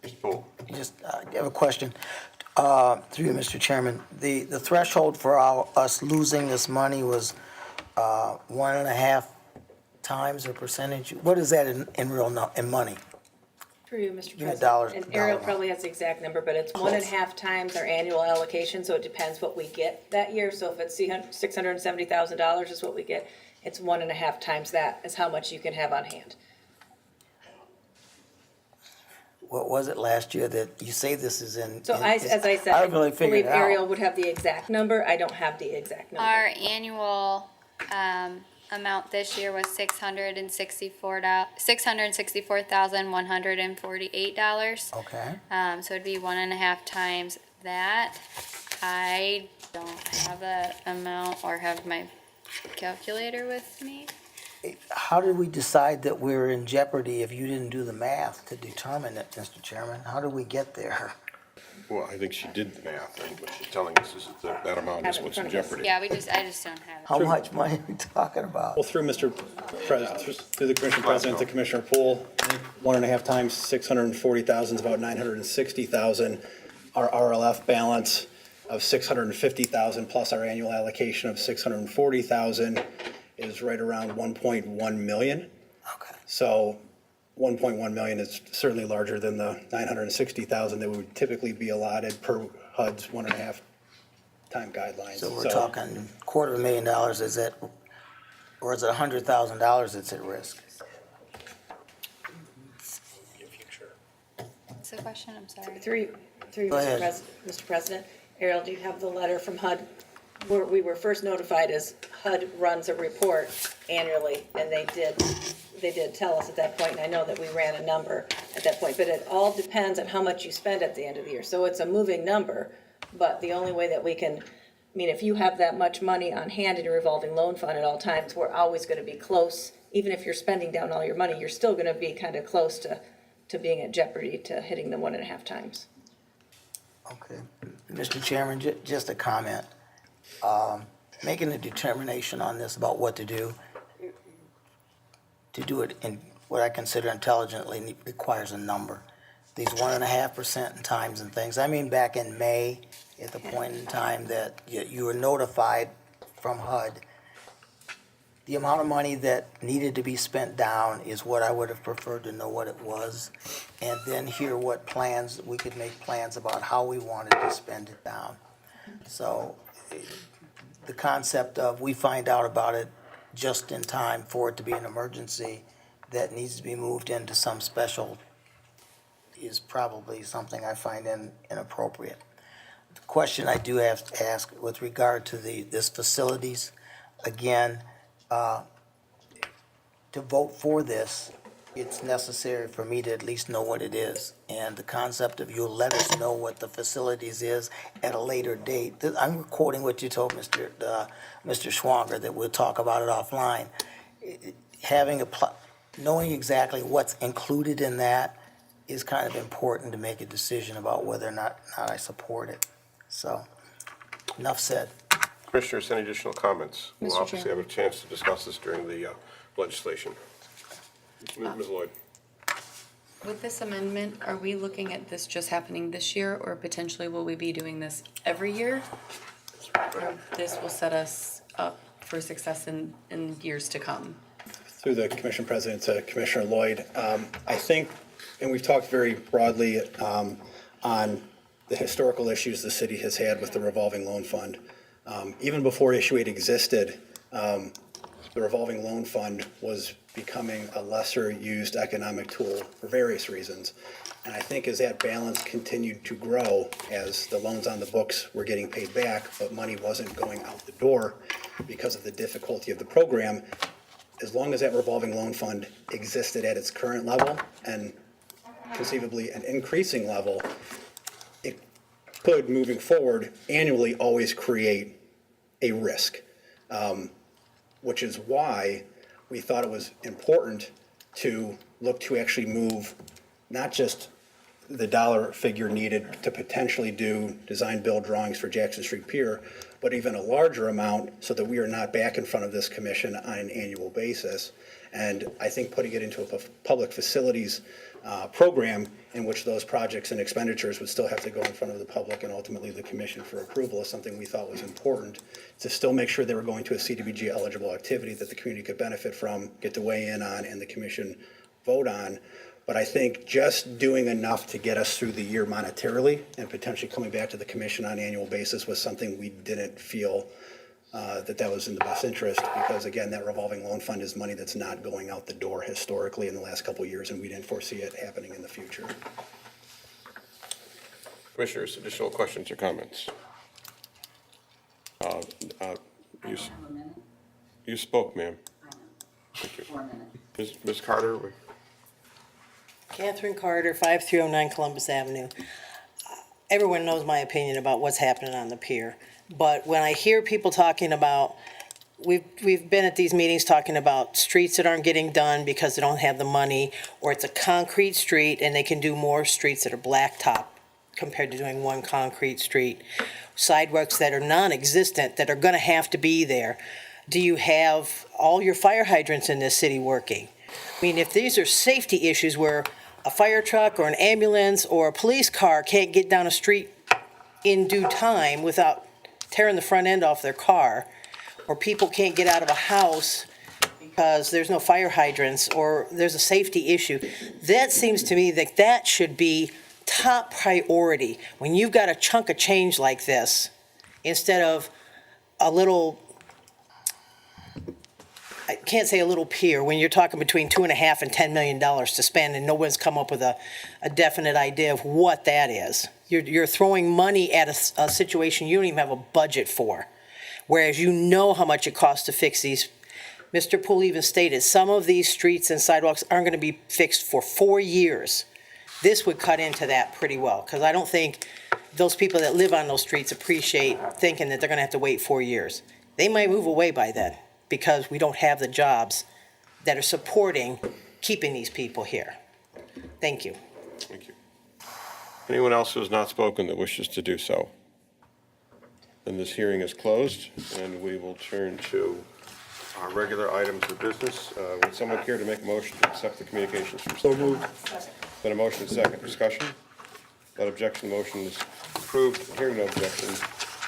Mr. Poole.
Just have a question. Through you, Mr. Chairman. The threshold for us losing this money was 1.5 times or percentage. What is that in real in money?
Through you, Mr.
Yeah,
President.
dollars-
And Ariel
dollar
probably has the exact number, but it's
Close.
1.5 times our annual allocation, so it depends what we get that year. So if it's $670,000 is what we get, it's 1.5 times that is how much you can have on hand.
What was it last year that you say this is in?
So as I said,
I
I
really figured
believe
it out.
Ariel would have the exact number. I don't have the exact number.
Our annual amount this year was $664,148.
Okay.
So it'd be 1.5 times that. I don't have that amount or have my calculator with me.
How did we decide that we're in jeopardy if you didn't do the math to determine it, Mr. Chairman? How did we get there?
Well, I think she did the math, and what she's telling us is that amount is what's in jeopardy.
Yeah, I just don't have it.
How much money are we talking about?
Well, through Mr. President, through the Commission President to Commissioner Poole, 1.5 times 640,000 is about 960,000. Our RLF balance of 650,000 plus our annual allocation of 640,000 is right around 1.1 million.
Okay.
So 1.1 million is certainly larger than the 960,000 that would typically be allotted per HUD's 1.5 time guidelines.
So we're talking $250,000, is it, or is it $100,000 that's at risk?
What's the question? I'm sorry.
Three,
Go ahead.
Mr. President. Ariel, do you have the letter from HUD? Where we were first notified is HUD runs a report annually, and they did tell us at that point, and I know that we ran a number at that point, but it all depends on how much you spend at the end of the year. So it's a moving number, but the only way that we can, I mean, if you have that much money on hand in your revolving loan fund at all times, we're always gonna be close. Even if you're spending down all your money, you're still gonna be kind of close to being at jeopardy to hitting the 1.5 times.
Okay. Mr. Chairman, just a comment. Making a determination on this about what to do it in what I consider intelligently requires a number. These 1.5% in times and things. I mean, back in May, at the point in time that you were notified from HUD, the amount of money that needed to be spent down is what I would have preferred to know what it was, and then hear what plans, we could make plans about how we wanted to spend it down. So the concept of we find out about it just in time for it to be an emergency that needs to be moved into some special is probably something I find inappropriate. The question I do have to ask with regard to this facilities, again, to vote for this, it's necessary for me to at least know what it is. And the concept of you'll let us know what the facilities is at a later date. I'm quoting what you told Mr. Schwanger, that we'll talk about it offline. Knowing exactly what's included in that is kind of important to make a decision about whether or not I support it. So, enough said.
Commissioners, any additional comments? We'll
Mr.
obviously have a chance to discuss this during the legislation. Ms. Lloyd.
With this amendment, are we looking at this just happening this year, or potentially will we be doing this every year? Or this will set us up for success in years to come?
Through the commission president to Commissioner Lloyd, I think, and we've talked very broadly on the historical issues the city has had with the revolving loan fund. Even before Issue 8 existed, the revolving loan fund was becoming a lesser used economic tool for various reasons. And I think as that balance continued to grow, as the loans on the books were getting paid back, but money wasn't going out the door because of the difficulty of the program, as long as that revolving loan fund existed at its current level and conceivably an increasing level, it could, moving forward, annually always create a risk, which is why we thought it was important to look to actually move not just the dollar figure needed to potentially do design build drawings for Jackson Street Pier, but even a larger amount so that we are not back in front of this commission on an annual basis. And I think putting it into a public facilities program in which those projects and expenditures would still have to go in front of the public and ultimately the commission for approval is something we thought was important to still make sure they were going to a CDBG eligible activity that the community could benefit from, get to weigh in on, and the commission vote on. But I think just doing enough to get us through the year monetarily and potentially coming back to the commission on an annual basis was something we didn't feel that was in the best interest, because again, that revolving loan fund is money that's not going out the door historically in the last couple of years, and we didn't foresee it happening in the future.
Commissioners, additional questions or comments? You spoke, ma'am. Thank you. Ms. Carter?
Catherine Carter, 5309 Columbus Avenue. Everyone knows my opinion about what's happening on the pier. But when I hear people talking about, we've been at these meetings talking about streets that aren't getting done because they don't have the money, or it's a concrete street and they can do more streets that are blacktop compared to doing one concrete street. Sidewalks that are non-existent, that are gonna have to be there. Do you have all your fire hydrants in this city working? I mean, if these are safety issues where a fire truck or an ambulance or a police car can't get down a street in due time without tearing the front end off their car, or people can't get out of a house because there's no fire hydrants, or there's a safety issue, that seems to me that that should be top priority when you've got a chunk of change like this, instead of a little, I can't say a little pier, when you're talking between $2.5 and $10 million to spend, and no one's come up with a definite idea of what that is. You're throwing money at a situation you don't even have a budget for, whereas you know how much it costs to fix these. Mr. Poole even stated some of these streets and sidewalks aren't going to be fixed for 4 years. This would cut into that pretty well, because I don't think those people that live on those streets appreciate thinking that they're going to have to wait 4 years. They might move away by then, because we don't have the jobs that are supporting keeping these people here. Thank you.
Thank you. Anyone else who has not spoken that wishes to do so? Then this hearing is closed, and we will turn to our regular items of business. Would someone care to make a motion to accept the communications from? So moved. Been a motion and second. Discussion? Without objection, the motion is approved. Hearing no objection,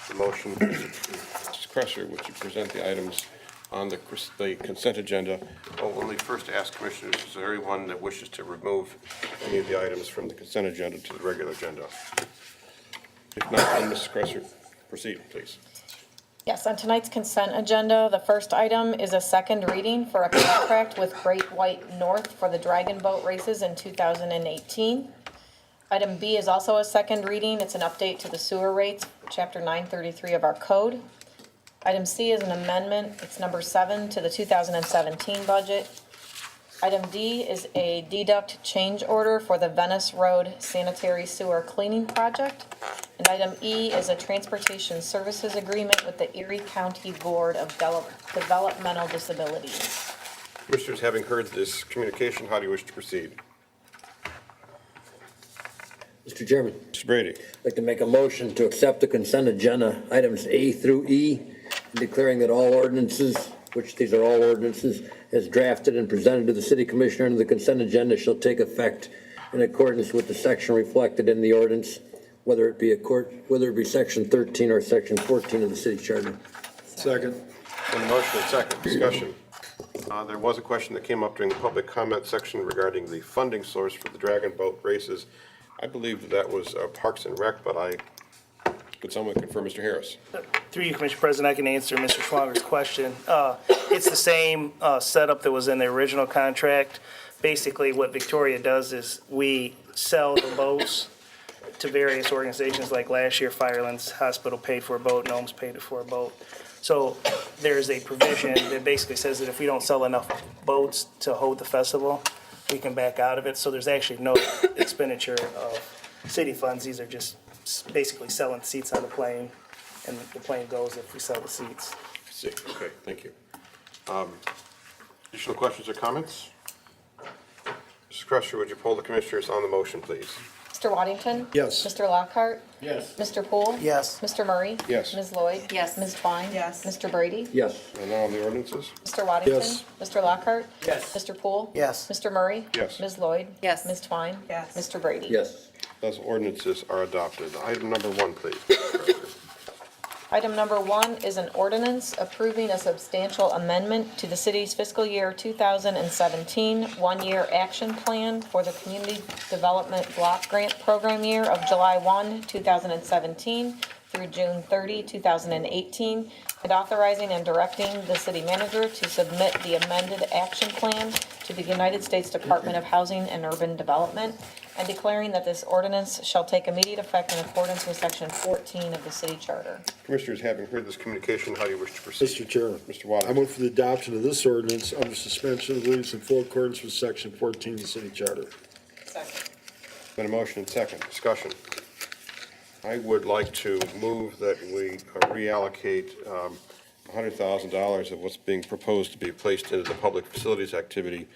the motion is approved. Mrs. Cresser, would you present the items on the consent agenda? Well, let me first ask commissioners, is there anyone that wishes to remove any of the items from the consent agenda to the regular agenda? If not, then Mrs. Cresser, proceed, please.
Yes, on tonight's consent agenda, the first item is a second reading for a contract with Great White North for the Dragon Boat races in 2018. Item B is also a second reading. It's an update to the sewer rates, Chapter 933 of our code. Item C is an amendment. It's number 7 to the 2017 budget. Item D is a deduct change order for the Venice Road Sanitary Sewer Cleaning Project. And item E is a transportation services agreement with the Erie County Board of Developmental Disabilities.
Commissioners, having heard this communication, how do you wish to proceed?
Mr. Chairman.
Mr. Brady.
I'd like to make a motion to accept the consent agenda items A through E, declaring that all ordinances which these are all ordinances, as drafted and presented to the city commissioner under the consent agenda shall take effect in accordance with the section reflected in the ordinance, whether it be section 13 or section 14 of the city charter.
Second.
On the motion and second, discussion. There was a question that came up during the public comment section regarding the funding source for the Dragon Boat races. I believe that was Parks and Rec, but could someone confirm, Mr. Harris?
Through you, Commissioner President, I can answer Mr. Schwanger's question. It's the same setup that was in the original contract. Basically, what Victoria does is we sell the boats to various organizations, like last year, Firelands Hospital paid for a boat, Gnomes paid for a boat. So there's a provision that basically says that if we don't sell enough boats to hold the festival, we can back out of it. So there's actually no expenditure of city funds. These are just basically selling seats on the plane, and the plane goes if we sell the seats.
I see, okay, thank you. Additional questions or comments? Mrs. Crusher, would you poll the commissioners on the motion, please?
Mr. Waddington?
Yes.
Mr. Lockhart?
Yes.
Mr. Poole?
Yes.
Mr. Murray?
Yes.
Ms. Lloyd?
Yes.
Ms. Twine?
Yes.
Mr. Brady?
Yes.
And now on the ordinances?
Mr. Waddington?
Yes.
Mr. Lockhart?
Yes.
Mr. Poole?
Yes.
Mr. Murray?
Yes.
Ms. Lloyd?
Yes.
Ms. Twine?
Yes.
Mr. Brady?
Yes.
Those ordinances are adopted. Item number 1, please.
Item number 1 is an ordinance approving a substantial amendment to the city's fiscal year 2017 one-year action plan for the Community Development Block Grant Program year of July 1, 2017 through June 30, 2018, and authorizing and directing the city manager to submit the amended action plan to the United States Department of Housing and Urban Development, and declaring that this ordinance shall take immediate effect in accordance with Section 14 of the city charter.
Commissioners, having heard this communication, how do you wish to proceed?
Mr. Chair.
Mr.
I
Waddington.
move for the adoption of this ordinance under suspension of rules in full accordance with section 14 of the city charter.
Second.
Been a motion and second, discussion. I would like to move that we reallocate $100,000 of what's being proposed to be placed into the public facilities activity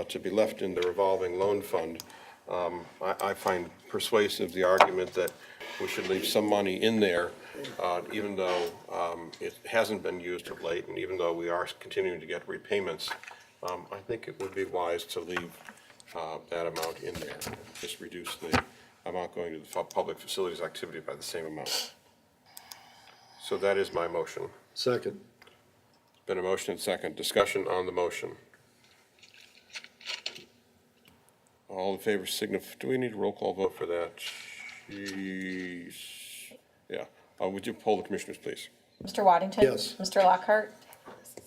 to be left in the revolving loan fund. I find persuasive the argument that we should leave some money in there, even though it hasn't been used of late, and even though we are continuing to get repayments. I think it would be wise to leave that amount in there, just reduce the amount going to the public facilities activity by the same amount. So that is my motion.
Second.
Been a motion and second. Discussion on the motion. All in favor signify, do we need a roll call vote for that? Jeez. Yeah. Would you poll the commissioners, please?
Mr. Waddington?
Yes.
Mr. Lockhart?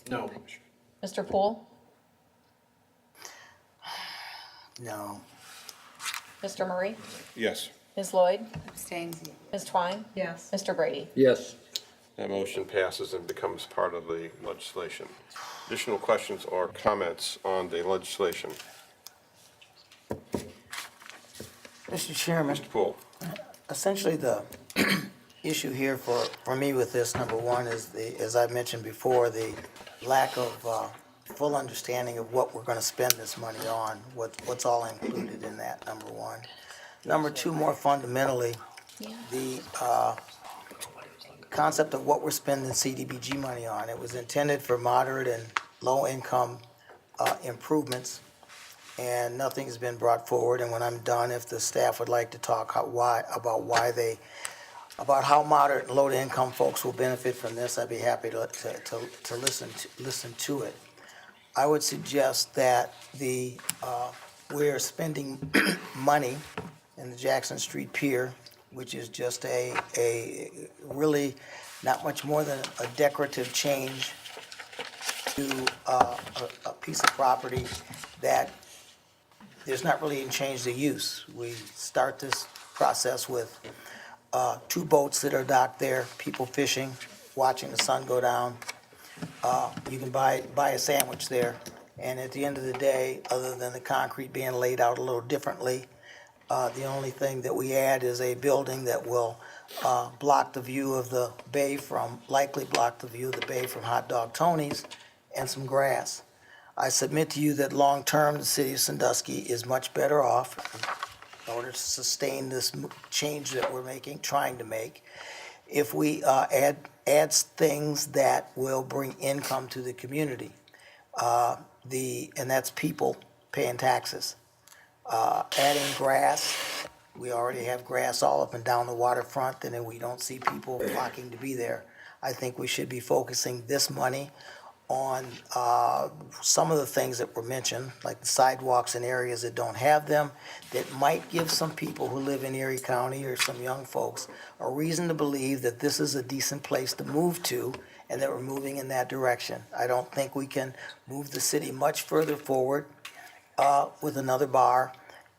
No.
Mr. Poole?
No.
Mr. Murray?
Yes.
Ms. Lloyd?
Abstain.
Ms. Twine?
Yes.
Mr. Brady?
Yes.
That motion passes and becomes part of the legislation. Additional questions or comments on the legislation?
Mr. Chairman,
Mr. Poole.
essentially the issue here for me with this, number one, is as I mentioned before, the lack of full understanding of what we're gonna spend this money on, what's all included in that, number one. Number two, more fundamentally, the concept of what we're spending CDBG money on. It was intended for moderate and low-income improvements, and nothing's been brought forward. And when I'm done, if the staff would like to talk about how moderate and low-income folks will benefit from this, I'd be happy to listen to it. I would suggest that we're spending money in the Jackson Street Pier, which is just a really not much more than a decorative change to a piece of property that there's not really any change to use. We start this process with 2 boats that are docked there, people fishing, watching the sun go down. You can buy a sandwich there, and at the end of the day, other than the concrete being laid out a little differently, the only thing that we add is a building that will block the view of the bay likely block the view of the bay from Hot Dog Tony's, and some grass. I submit to you that long-term, the city of Sandusky is much better off in order to sustain this change that we're trying to make, if we add things that will bring income to the community. And that's people paying taxes. Adding grass, we already have grass all up and down the waterfront, and then we don't see people flocking to be there. I think we should be focusing this money on some of the things that were mentioned, like the sidewalks in areas that don't have them, that might give some people who live in Erie County or some young folks a reason to believe that this is a decent place to move to and that we're moving in that direction. I don't think we can move the city much further forward with another bar.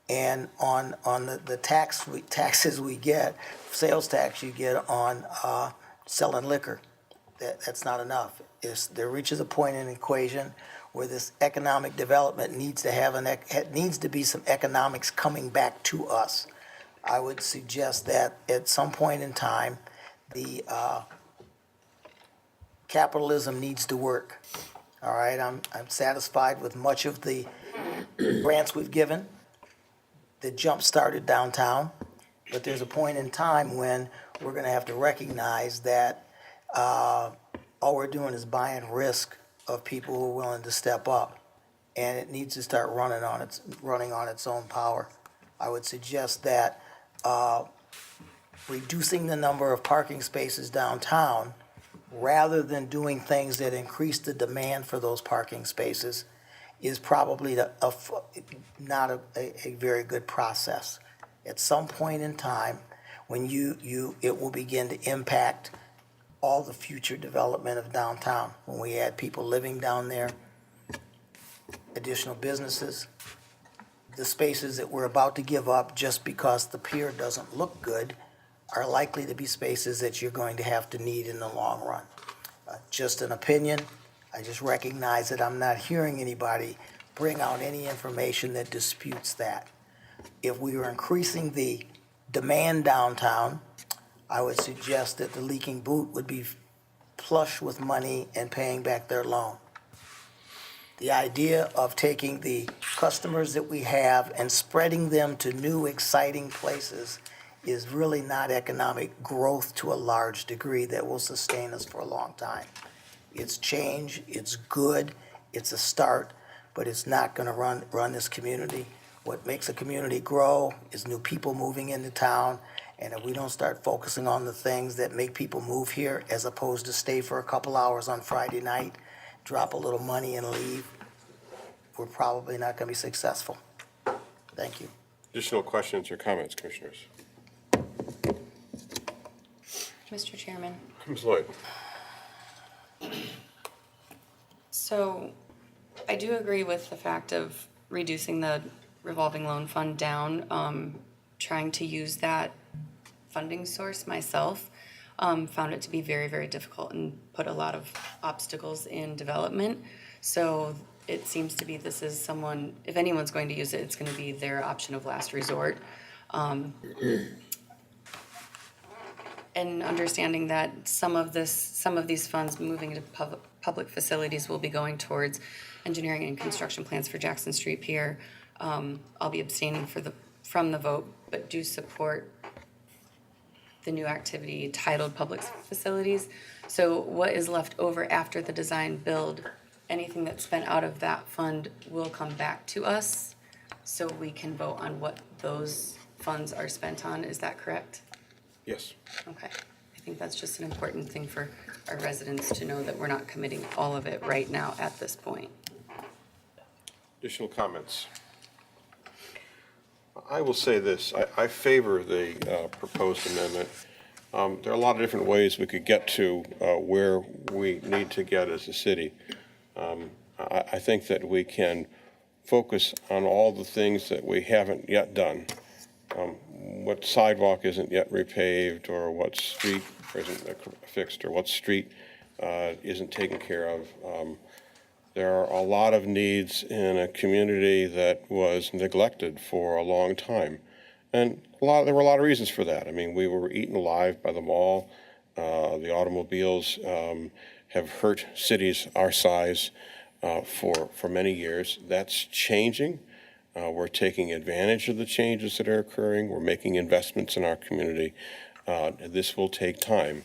And on the taxes we get, sales tax you get on selling liquor, that's not enough. There reaches a point in the equation where this economic development needs to be some economics coming back to us. I would suggest that at some point in time, the capitalism needs to work. All right, I'm satisfied with much of the grants we've given that jump-started downtown, but there's a point in time when we're gonna have to recognize that all we're doing is buying risk of people who are willing to step up, and it needs to start running on its own power. I would suggest that reducing the number of parking spaces downtown, rather than doing things that increase the demand for those parking spaces, is probably not a very good process. At some point in time, when it will begin to impact all the future development of downtown. When we add people living down there, additional businesses, the spaces that we're about to give up just because the pier doesn't look good are likely to be spaces that you're going to have to need in the long run. Just an opinion. I just recognize that I'm not hearing anybody bring out any information that disputes that. If we were increasing the demand downtown, I would suggest that the leaking boot would be flush with money and paying back their loan. The idea of taking the customers that we have and spreading them to new, exciting places is really not economic growth to a large degree that will sustain us for a long time. It's change, it's good, it's a start, but it's not gonna run this community. What makes a community grow is new people moving into town, and if we don't start focusing on the things that make people move here as opposed to stay for a couple hours on Friday night, drop a little money and leave, we're probably not gonna be successful. Thank you.
Additional questions or comments, commissioners?
Mr. Chairman,
Ms. Lloyd?
so I do agree with the fact of reducing the revolving loan fund down, trying to use that funding source myself, found it to be very, very difficult and put a lot of obstacles in development. So it seems to be this is someone, if anyone's going to use it, it's going to be their option of last resort. And understanding that some of these funds moving to public facilities will be going towards engineering and construction plans for Jackson Street Pier. I'll be abstaining from the vote, but do support the new activity titled Public Facilities. So what is left over after the design build, anything that's spent out of that fund will come back to us, so we can vote on what those funds are spent on. Is that correct?
Yes.
Okay. I think that's just an important thing for our residents to know, that we're not committing all of it right now at this point.
Additional comments? I will say this, I favor the proposed amendment. There are a lot of different ways we could get to where we need to get as a city. I think that we can focus on all the things that we haven't yet done. What sidewalk isn't yet repaved, or what street isn't fixed, or what street isn't taken care of. There are a lot of needs in a community that was neglected for a long time. And there were a lot of reasons for that. I mean, we were eaten alive by the mall. The automobiles have hurt cities our size for many years. That's changing. We're taking advantage of the changes that are occurring. We're making investments in our community. This will take time,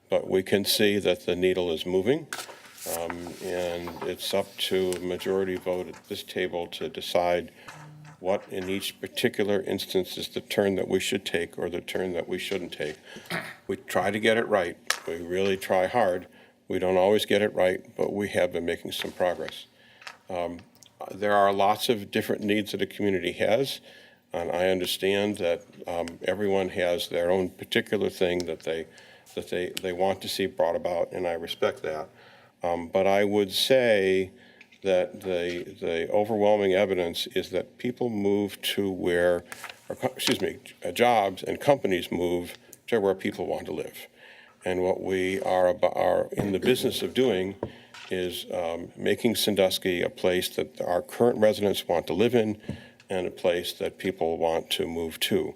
but we can see that the needle is moving, and it's up to a majority vote at this table to decide what in each particular instance is the turn that we should take or the turn that we shouldn't take. We try to get it right. We really try hard. We don't always get it right, but we have been making some progress. There are lots of different needs that a community has, and I understand that everyone has their own particular thing that they want to see brought about, and I respect that. But I would say that the overwhelming evidence is that people move to where, jobs and companies move to where people want to live. And what we are in the business of doing is making Sandusky a place that our current residents want to live in and a place that people want to move to.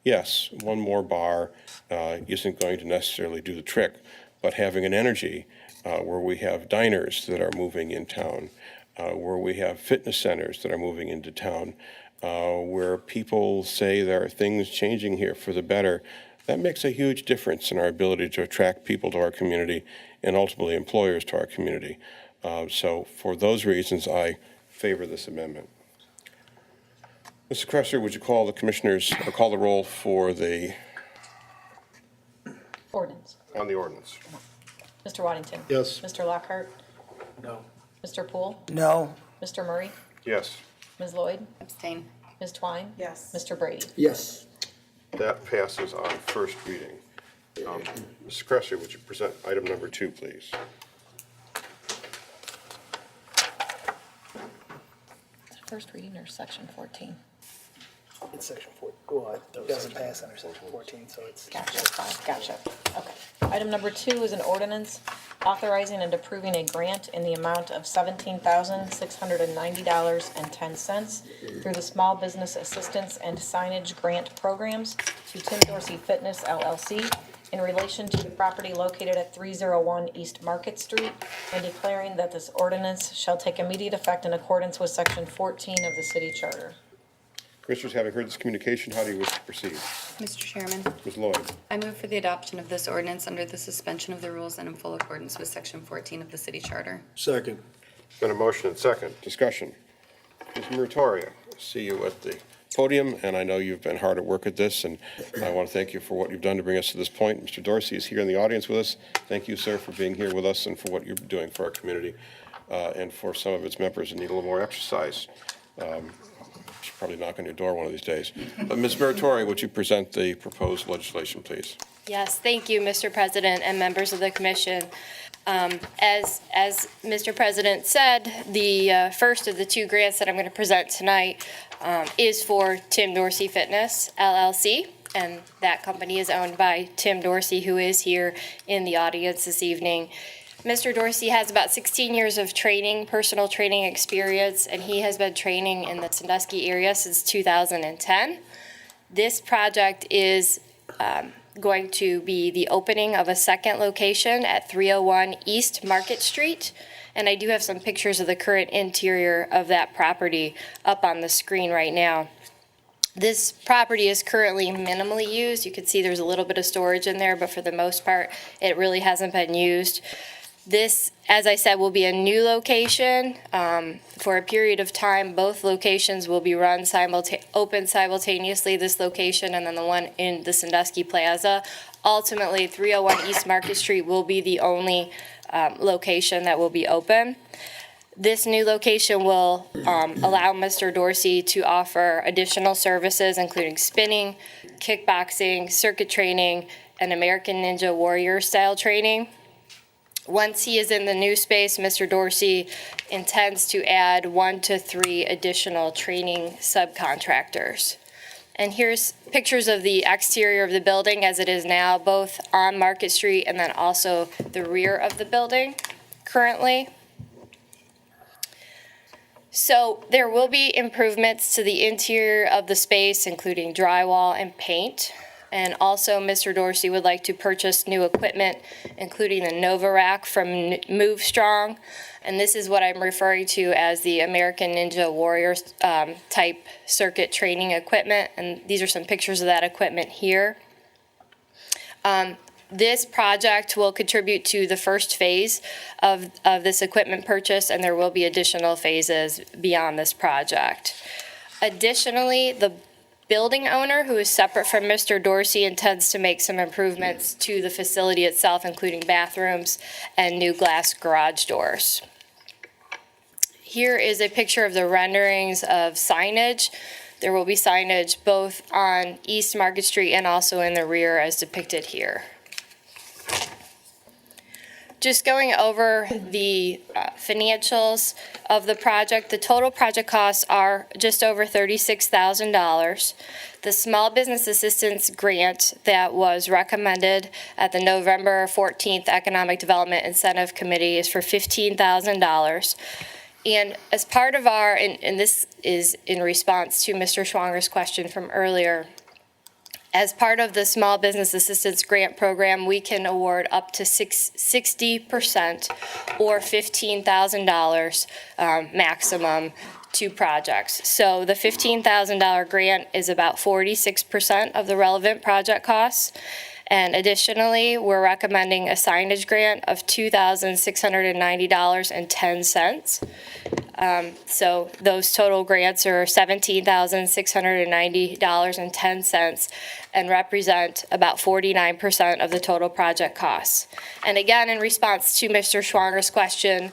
Yes, one more bar isn't going to necessarily do the trick, but having an energy where we have diners that are moving in town, where we have fitness centers that are moving into town, where people say there are things changing here for the better, that makes a huge difference in our ability to attract people to our community and ultimately employers to our community. So for those reasons, I favor this amendment. Mr. Cresser, would you call the commissioners, or call the roll for the
Ordinance.
on the ordinance?
Mr. Waddington?
Yes.
Mr. Lockhart?
No.
Mr. Poole?
No.
Mr. Murray?
Yes.
Ms. Lloyd?
Abstain.
Ms. Twine?
Yes.
Mr. Brady?
Yes.
That passes on first reading. Mr. Cresser, would you present item number 2, please?
First reading or section 14?
It's section 4, well, it doesn't pass under section 14, so it's.
Gotcha. Okay. Item number 2 is an ordinance authorizing and approving a grant in the amount of $17,690.10 through the Small Business Assistance and Signage Grant Programs to Tim Dorsey Fitness LLC in relation to the property located at 301 East Market Street and declaring that this ordinance shall take immediate effect in accordance with section 14 of the city charter.
Commissioners, having heard this communication, how do you wish to proceed?
Mr. Chairman,
Ms. Lloyd?
I move for the adoption of this ordinance under the suspension of the rules and in full accordance with section 14 of the city charter.
Second.
Been a motion and second. Discussion. Ms. Muratoria, I see you at the podium, and I know you've been hard at work at this, and I want to thank you for what you've done to bring us to this point. Mr. Dorsey is here in the audience with us. Thank you, sir, for being here with us and for what you're doing for our community and for some of its members who need a little more exercise. Should probably knock on your door one of these days. But Ms. Muratori, would you present the proposed legislation, please?
Yes, thank you, Mr. President and members of the commission. As Mr. President said, the first of the 2 grants that I'm going to present tonight is for Tim Dorsey Fitness LLC, and that company is owned by Tim Dorsey, who is here in the audience this evening. Mr. Dorsey has about 16 years of training, personal training experience, and he has been training in the Sandusky area since 2010. This project is going to be the opening of a second location at 301 East Market Street. And I do have some pictures of the current interior of that property up on the screen right now. This property is currently minimally used. You can see there's a little bit of storage in there, but for the most part, it really hasn't been used. This, as I said, will be a new location for a period of time. Both locations will be run open simultaneously, this location and then the one in the Sandusky Plaza. Ultimately, 301 East Market Street will be the only location that will be open. This new location will allow Mr. Dorsey to offer additional services, including spinning, kickboxing, circuit training, and American Ninja Warrior style training. Once he is in the new space, Mr. Dorsey intends to add 1 to 3 additional training subcontractors. And here's pictures of the exterior of the building as it is now, both on Market Street and then also the rear of the building currently. So there will be improvements to the interior of the space, including drywall and paint. And also, Mr. Dorsey would like to purchase new equipment, including the Nova Rack from Move Strong. And this is what I'm referring to as the American Ninja Warrior type circuit training equipment. And these are some pictures of that equipment here. This project will contribute to the first phase of this equipment purchase, and there will be additional phases beyond this project. Additionally, the building owner, who is separate from Mr. Dorsey, intends to make some improvements to the facility itself, including bathrooms and new glass garage doors. Here is a picture of the renderings of signage. There will be signage both on East Market Street and also in the rear as depicted here. Just going over the financials of the project, the total project costs are just over $36,000. The Small Business Assistance Grant that was recommended at the November 14th Economic Development Incentive Committee is for $15,000. And as part of our, and this is in response to Mr. Schwanger's question from earlier, as part of the Small Business Assistance Grant Program, we can award up to 60% or $15,000 maximum to projects. So the $15,000 grant is about 46% of the relevant project costs. And additionally, we're recommending a signage grant of $2,690.10. So those total grants are $17,690.10 and represent about 49% of the total project costs. And again, in response to Mr. Schwanger's question,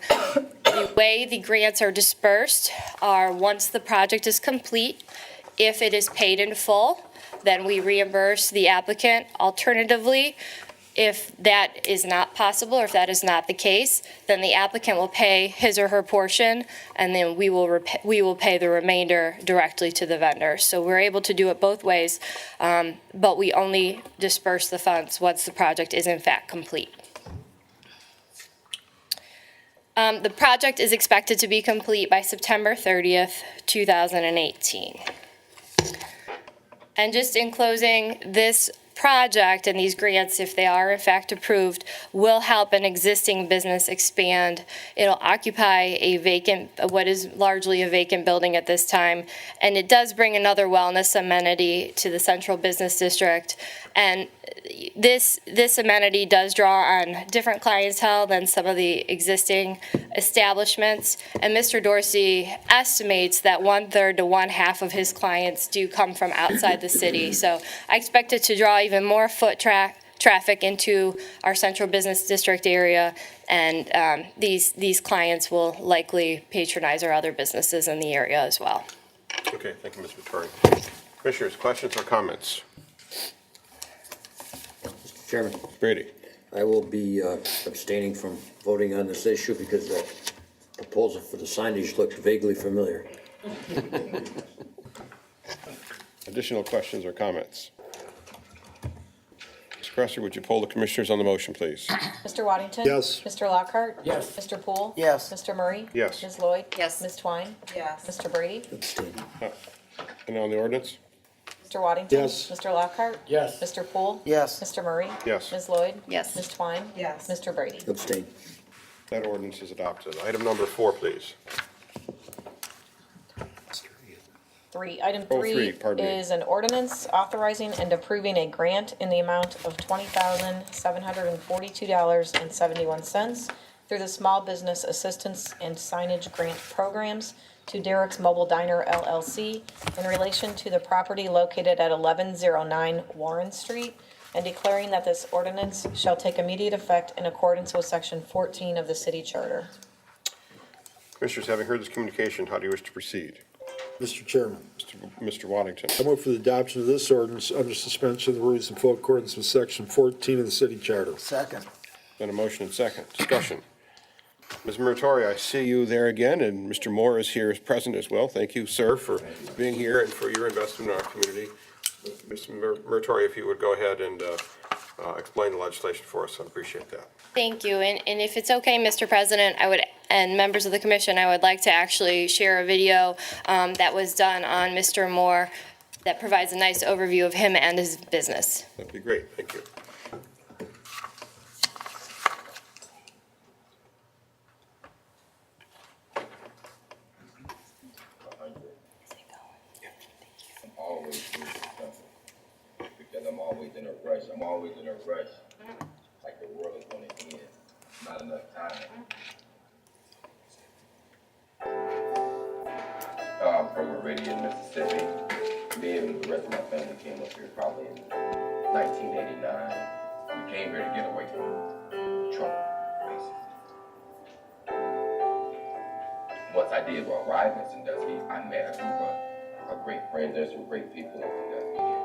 the way the grants are dispersed are once the project is complete, if it is paid in full, then we reimburse the applicant. Alternatively, if that is not possible, or if that is not the case, then the applicant will pay his or her portion, and then we will pay the remainder directly to the vendor. So we're able to do it both ways, but we only disperse the funds once the project is in fact complete. The project is expected to be complete by September 30th, 2018. And just in closing, this project and these grants, if they are in fact approved, will help an existing business expand. It'll occupy what is largely a vacant building at this time, and it does bring another wellness amenity to the Central Business District. And this amenity does draw on different clientele than some of the existing establishments. And Mr. Dorsey estimates that 1/3 to 1/2 of his clients do come from outside the city. So I expect it to draw even more foot traffic into our Central Business District area. And these clients will likely patronize our other businesses in the area as well.
Okay, thank you, Ms. Vittori. Commissioners, questions or comments?
Mr. Chairman,
Brady.
I will be abstaining from voting on this issue because the proposal for the signage looked vaguely familiar.
Additional questions or comments? Ms. Cresser, would you poll the commissioners on the motion, please?
Mr. Waddington?
Yes.
Mr. Lockhart?
Yes.
Mr. Poole?
Yes.
Mr. Murray?
Yes.
Ms. Lloyd?
Yes.
Ms. Twine?
Yes.
Mr. Brady?
Abstain.
And on the ordinance?
Mr. Waddington?
Yes.
Mr. Lockhart?
Yes.
Mr. Poole?
Yes.
Mr. Murray?
Yes.
Ms. Lloyd?
Yes.
Ms. Twine?
Yes.
Mr. Brady?
Abstain.
That ordinance is adopted. Item number 4, please.
Item three
pardon me.
is an ordinance authorizing and approving a grant in the amount of $20,742.71 through the Small Business Assistance and Signage Grant Programs to Derek's Mobile Diner LLC in relation to the property located at 1109 Warren Street, and declaring that this ordinance shall take immediate effect in accordance with Section 14 of the city charter.
Commissioners, having heard this communication, how do you wish to proceed?
Mr. Chairman,
Mr. Waddington.
I move for the adoption of this ordinance under suspension of the rules in full accordance with Section 14 of the city charter.
Second.
Then a motion and second. Discussion. Ms. Muratori, I see you there again, and Mr. Moore is here as present as well. Thank you, sir, for being here and for your investment in our community. Mr. Muratori, if you would go ahead and explain the legislation for us, I'd appreciate that.
Thank you. And if it's okay, Mr. President, and members of the commission, I would like to actually share a video that was done on Mr. Moore that provides a nice overview of him and his business.
That'd be great. Thank you.
Always because I'm always in a rush. I'm always in a rush. Like the world is gonna end. Not enough time. I'm from Meridian, Mississippi. Me and the rest of my family came up here probably in 1989. We came here to get away from Trump, basically. Once I did arrive in Sandusky, I met a group of great friends. There's some great people in Sandusky here.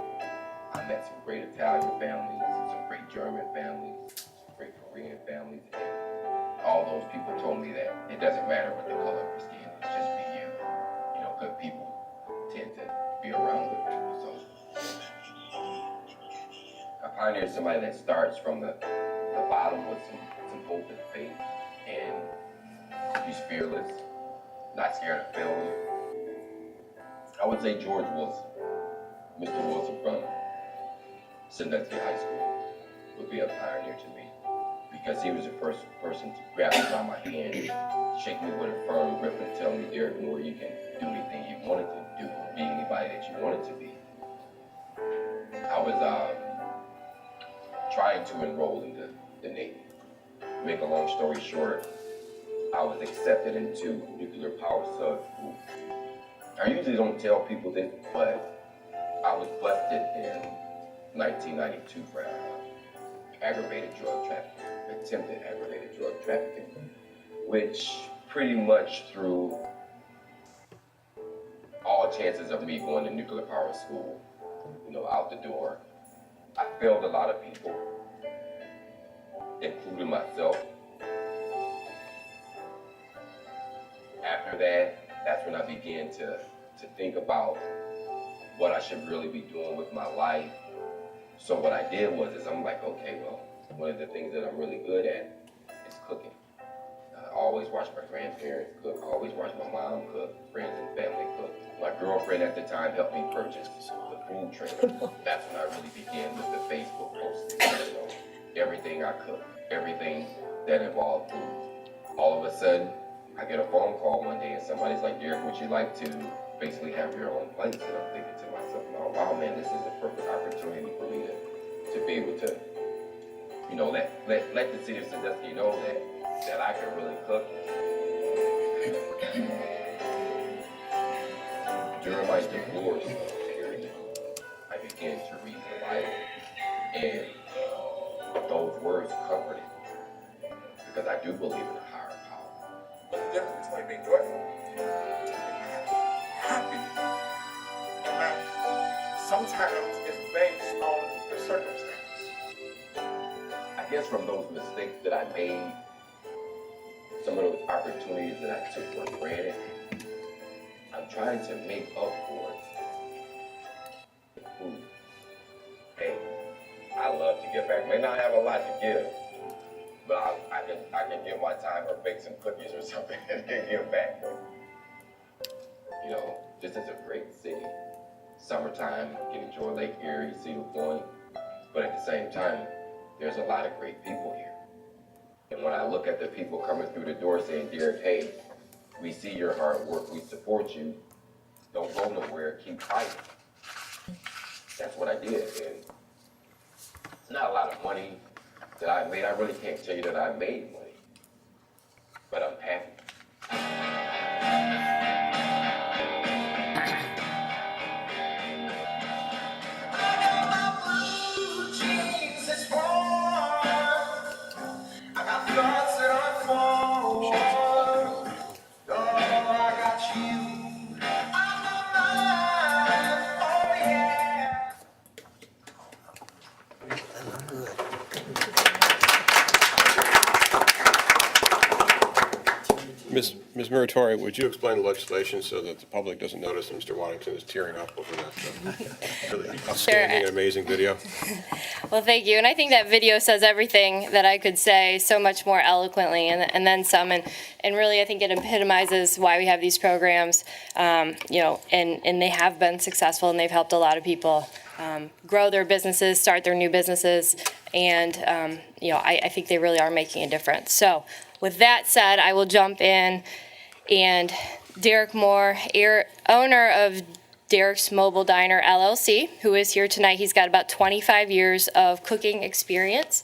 I met some great Italian families, some great German families, some great Korean families. And all those people told me that it doesn't matter what the color of your skin is, just be you. You know, good people tend to be around good people. So a pioneer is somebody that starts from the bottom with some hope and faith, and he's fearless, not scared of failure. I would say George Wilson, Mr. Wilson from Sandusky High School, would be a pioneer to me, because he was the first person to grab me by my hand, shake me with a firm grip, and tell me, Derek Moore, you can do anything you wanted to do, be anybody that you wanted to be. I was trying to enroll in the Navy. To make a long story short, I was accepted into nuclear power sub school. I usually don't tell people this, but I was busted in 1992 for aggravated drug trafficking, attempted aggravated drug trafficking, which pretty much threw all chances of me going to nuclear power school, out the door. I failed a lot of people, including myself. After that, that's when I began to think about what I should really be doing with my life. So what I did was I'm like, okay, well, one of the things that I'm really good at is cooking. I always watch my grandparents cook. I always watch my mom cook, friends and family cook. My girlfriend at the time helped me purchase the food trailer. That's when I really began with the Facebook posts. Everything I cook, everything that involved food. All of a sudden, I get a phone call one day and somebody's like, Derek, would you like to basically have your own place? And I'm thinking to myself, oh, wow, man, this is a perfect opportunity for me to be able to, let the city of Sandusky know that I can really cook. During my divorce period, I began to read the Bible, and those words comforted me, because I do believe in a higher power. What's the difference between being joyful and happy? And sometimes it's based on the circumstance. I guess from those mistakes that I made, some of those opportunities that I took for granted, I'm trying to make up for it. Hey, I love to give back. May not have a lot to give, but I can give my time or bake some cookies or something and give back. This is a great city. Summertime, you can enjoy Lake Erie, Cedar Point, but at the same time, there's a lot of great people here. And when I look at the people coming through the door saying, Derek, hey, we see your hard work, we support you, don't go nowhere, keep fighting. That's what I did, and it's not a lot of money that I made. I really can't tell you that I made money, but I'm happy.
Ms. Muratori, would you explain the legislation so that the public doesn't notice Mr. Waddington is tearing up over that really outstanding and amazing video?
Well, thank you. And I think that video says everything that I could say so much more eloquently and then some. And really, I think it epitomizes why we have these programs, and they have been successful, and they've helped a lot of people grow their businesses, start their new businesses. And, I think they really are making a difference. So with that said, I will jump in. And Derek Moore, owner of Derek's Mobile Diner LLC, who is here tonight. He's got about 25 years of cooking experience.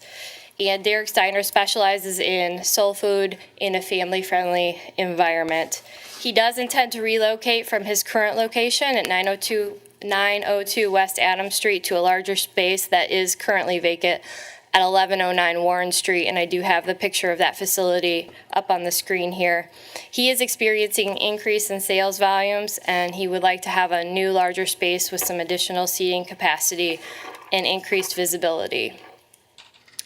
And Derek's Diner specializes in soul food in a family-friendly environment. He does intend to relocate from his current location at 902 West Adams Street to a larger space that is currently vacant at 1109 Warren Street, and I do have the picture of that facility up on the screen here. He is experiencing an increase in sales volumes, and he would like to have a new, larger space with some additional seating capacity and increased visibility.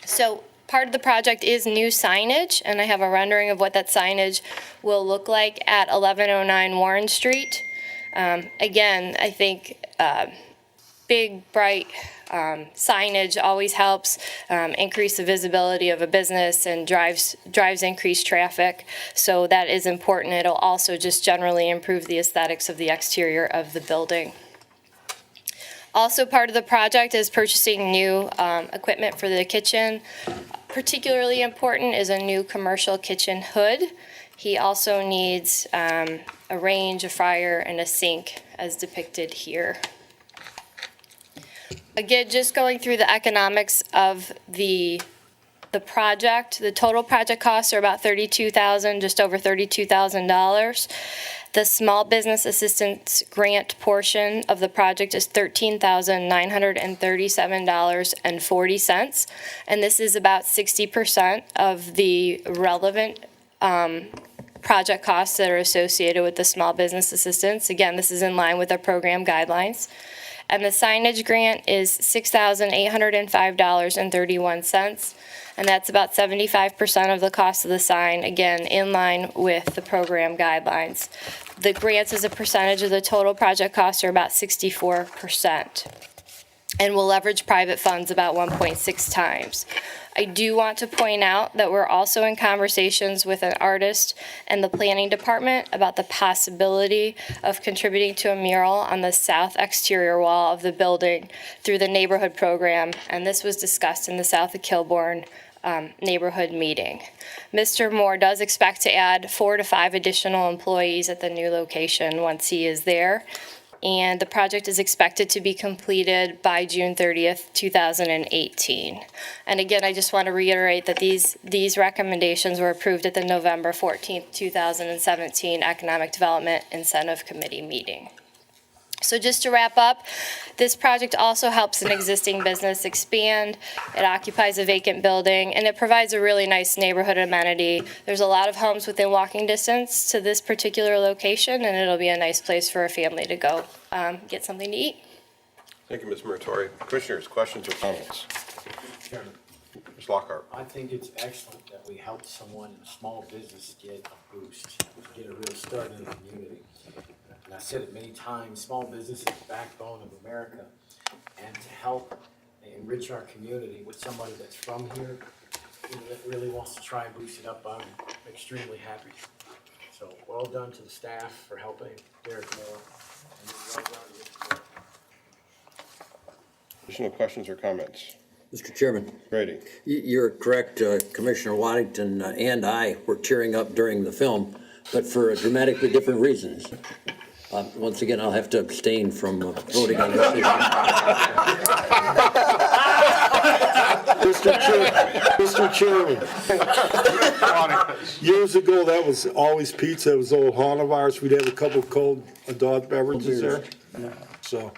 So part of the project is new signage, and I have a rendering of what that signage will look like at 1109 Warren Street. Again, I think big, bright signage always helps increase the visibility of a business and drives increased traffic. So that is important. It'll also just generally improve the aesthetics of the exterior of the building. Also part of the project is purchasing new equipment for the kitchen. Particularly important is a new commercial kitchen hood. He also needs a range, a fryer, and a sink as depicted here. Again, just going through the economics of the project, the total project costs are about $32,000, just over $32,000. The small business assistance grant portion of the project is $13,937.40, and this is about 60% of the relevant project costs that are associated with the small business assistance. Again, this is in line with our program guidelines. And the signage grant is $6,805.31, and that's about 75% of the cost of the sign, again, in line with the program guidelines. The grants as a percentage of the total project costs are about 64%, and will leverage private funds about 1.6 times. I do want to point out that we're also in conversations with an artist and the planning department about the possibility of contributing to a mural on the south exterior wall of the building through the neighborhood program, and this was discussed in the South of Kilbourne neighborhood meeting. Mr. Moore does expect to add 4 to 5 additional employees at the new location once he is there. And the project is expected to be completed by June 30th, 2018. And again, I just want to reiterate that these recommendations were approved at the November 14th, 2017 Economic Development Incentive Committee meeting. So just to wrap up, this project also helps an existing business expand. It occupies a vacant building, and it provides a really nice neighborhood amenity. There's a lot of homes within walking distance to this particular location, and it'll be a nice place for a family to go get something to eat.
Thank you, Ms. Muratori. Commissioners, questions or comments? Ms. Lockhart.
I think it's excellent that we helped someone in a small business get a boost, get a real start in the community. And I said it many times, small business is the backbone of America. And to help enrich our community with somebody that's from here, that really wants to try and boost it up, I'm extremely happy. So well done to the staff for helping Derek Moore. And well done to Mr. Moore.
Additional questions or comments?
Mr. Chairman.
Brady.
You're correct, Commissioner Waddington and I were tearing up during the film, but for dramatically different reasons. Once again, I'll have to abstain from voting on this issue.
Mr. Chairman, years ago, that was Always Pizza. It was old haunt of ours. We'd have a couple of cold adult beverages there. So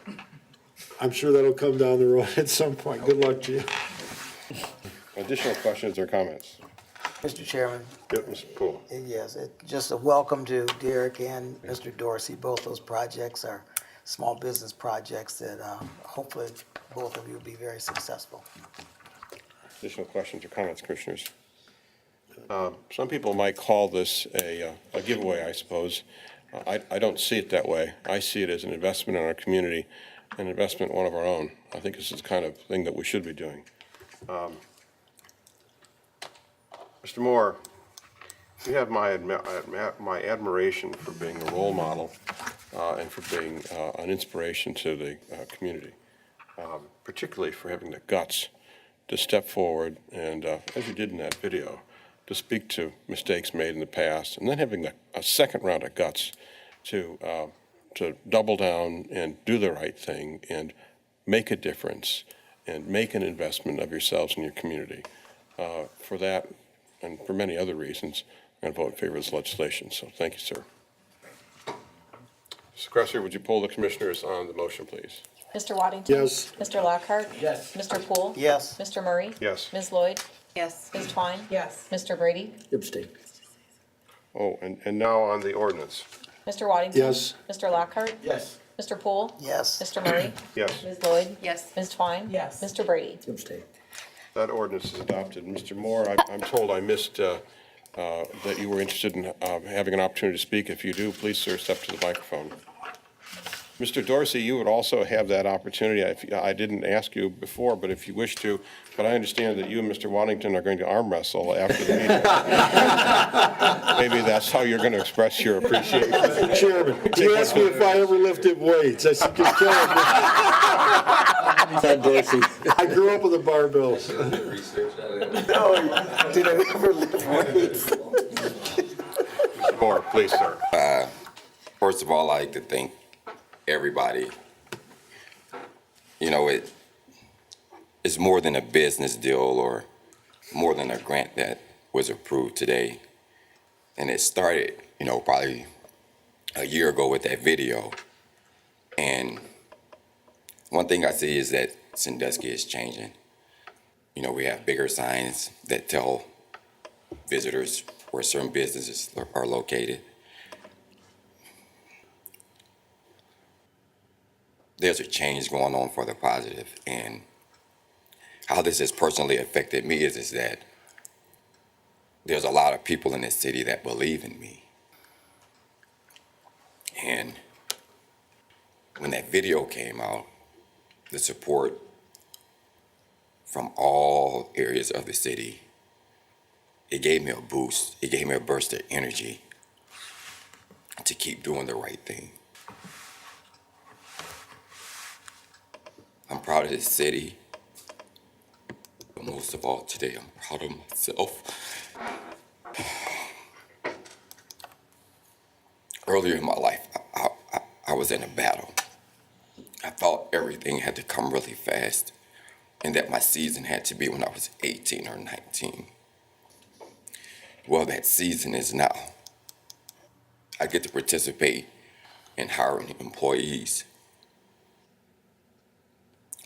I'm sure that'll come down the road at some point. Good luck to you.
Additional questions or comments?
Mr. Chairman.
Yep, Mr. Poole.
Yes, just a welcome to Derek and Mr. Dorsey. Both those projects are small business projects that hopefully both of you will be very successful.
Additional questions or comments, Commissioners? Some people might call this a giveaway, I suppose. I don't see it that way. I see it as an investment in our community, an investment in one of our own. I think this is the kind of thing that we should be doing. Mr. Moore, you have my admiration for being a role model and for being an inspiration to the community, particularly for having the guts to step forward and, as you did in that video, to speak to mistakes made in the past, and then having a second round of guts to to double down and do the right thing and make a difference and make an investment of yourselves and your community. For that, and for many other reasons, I'm going to vote in favor of this legislation. So thank you, sir. Mr. Cresser, would you poll the commissioners on the motion, please?
Mr. Waddington?
Yes.
Mr. Lockhart?
Yes.
Mr. Poole?
Yes.
Mr. Murray?
Yes.
Ms. Lloyd?
Yes.
Ms. Twine?
Yes.
Mr. Brady?
Abstain.
Oh, and now on the ordinance.
Mr. Waddington?
Yes.
Mr. Lockhart?
Yes.
Mr. Poole?
Yes.
Mr. Murray?
Yes.
Ms. Lloyd?
Yes.
Ms. Twine?
Yes.
Mr. Brady?
Abstain.
That ordinance is adopted. Mr. Moore, I'm told I missed that you were interested in having an opportunity to speak. If you do, please, sir, step to the microphone. Mr. Dorsey, you would also have that opportunity. I didn't ask you before, but if you wish to, but I understand that you and Mr. Waddington are going to arm wrestle after the meeting. Maybe that's how you're going to express your appreciation.
Chairman, he asked me if I ever lifted weights. I said, you're killing me.
Ted Dorsey.
I grew up with the barbells.
No, did I ever lift weights?
Moore, please, sir.
First of all, I'd like to thank everybody. You know, it's more than a business deal or more than a grant that was approved today. And it started, you know, probably a year ago with that video. And one thing I see is that Sandusky is changing. You know, we have bigger signs that tell visitors where certain businesses are located. There's a change going on for the positive, and how this has personally affected me is that there's a lot of people in this city that believe in me. And when that video came out, the support from all areas of the city, it gave me a boost. It gave me a burst of energy to keep doing the right thing. I'm proud of this city, but most of all today, I'm proud of myself. Earlier in my life, I was in a battle. I thought everything had to come really fast and that my season had to be when I was 18 or 19. Well, that season is now. I get to participate in hiring employees,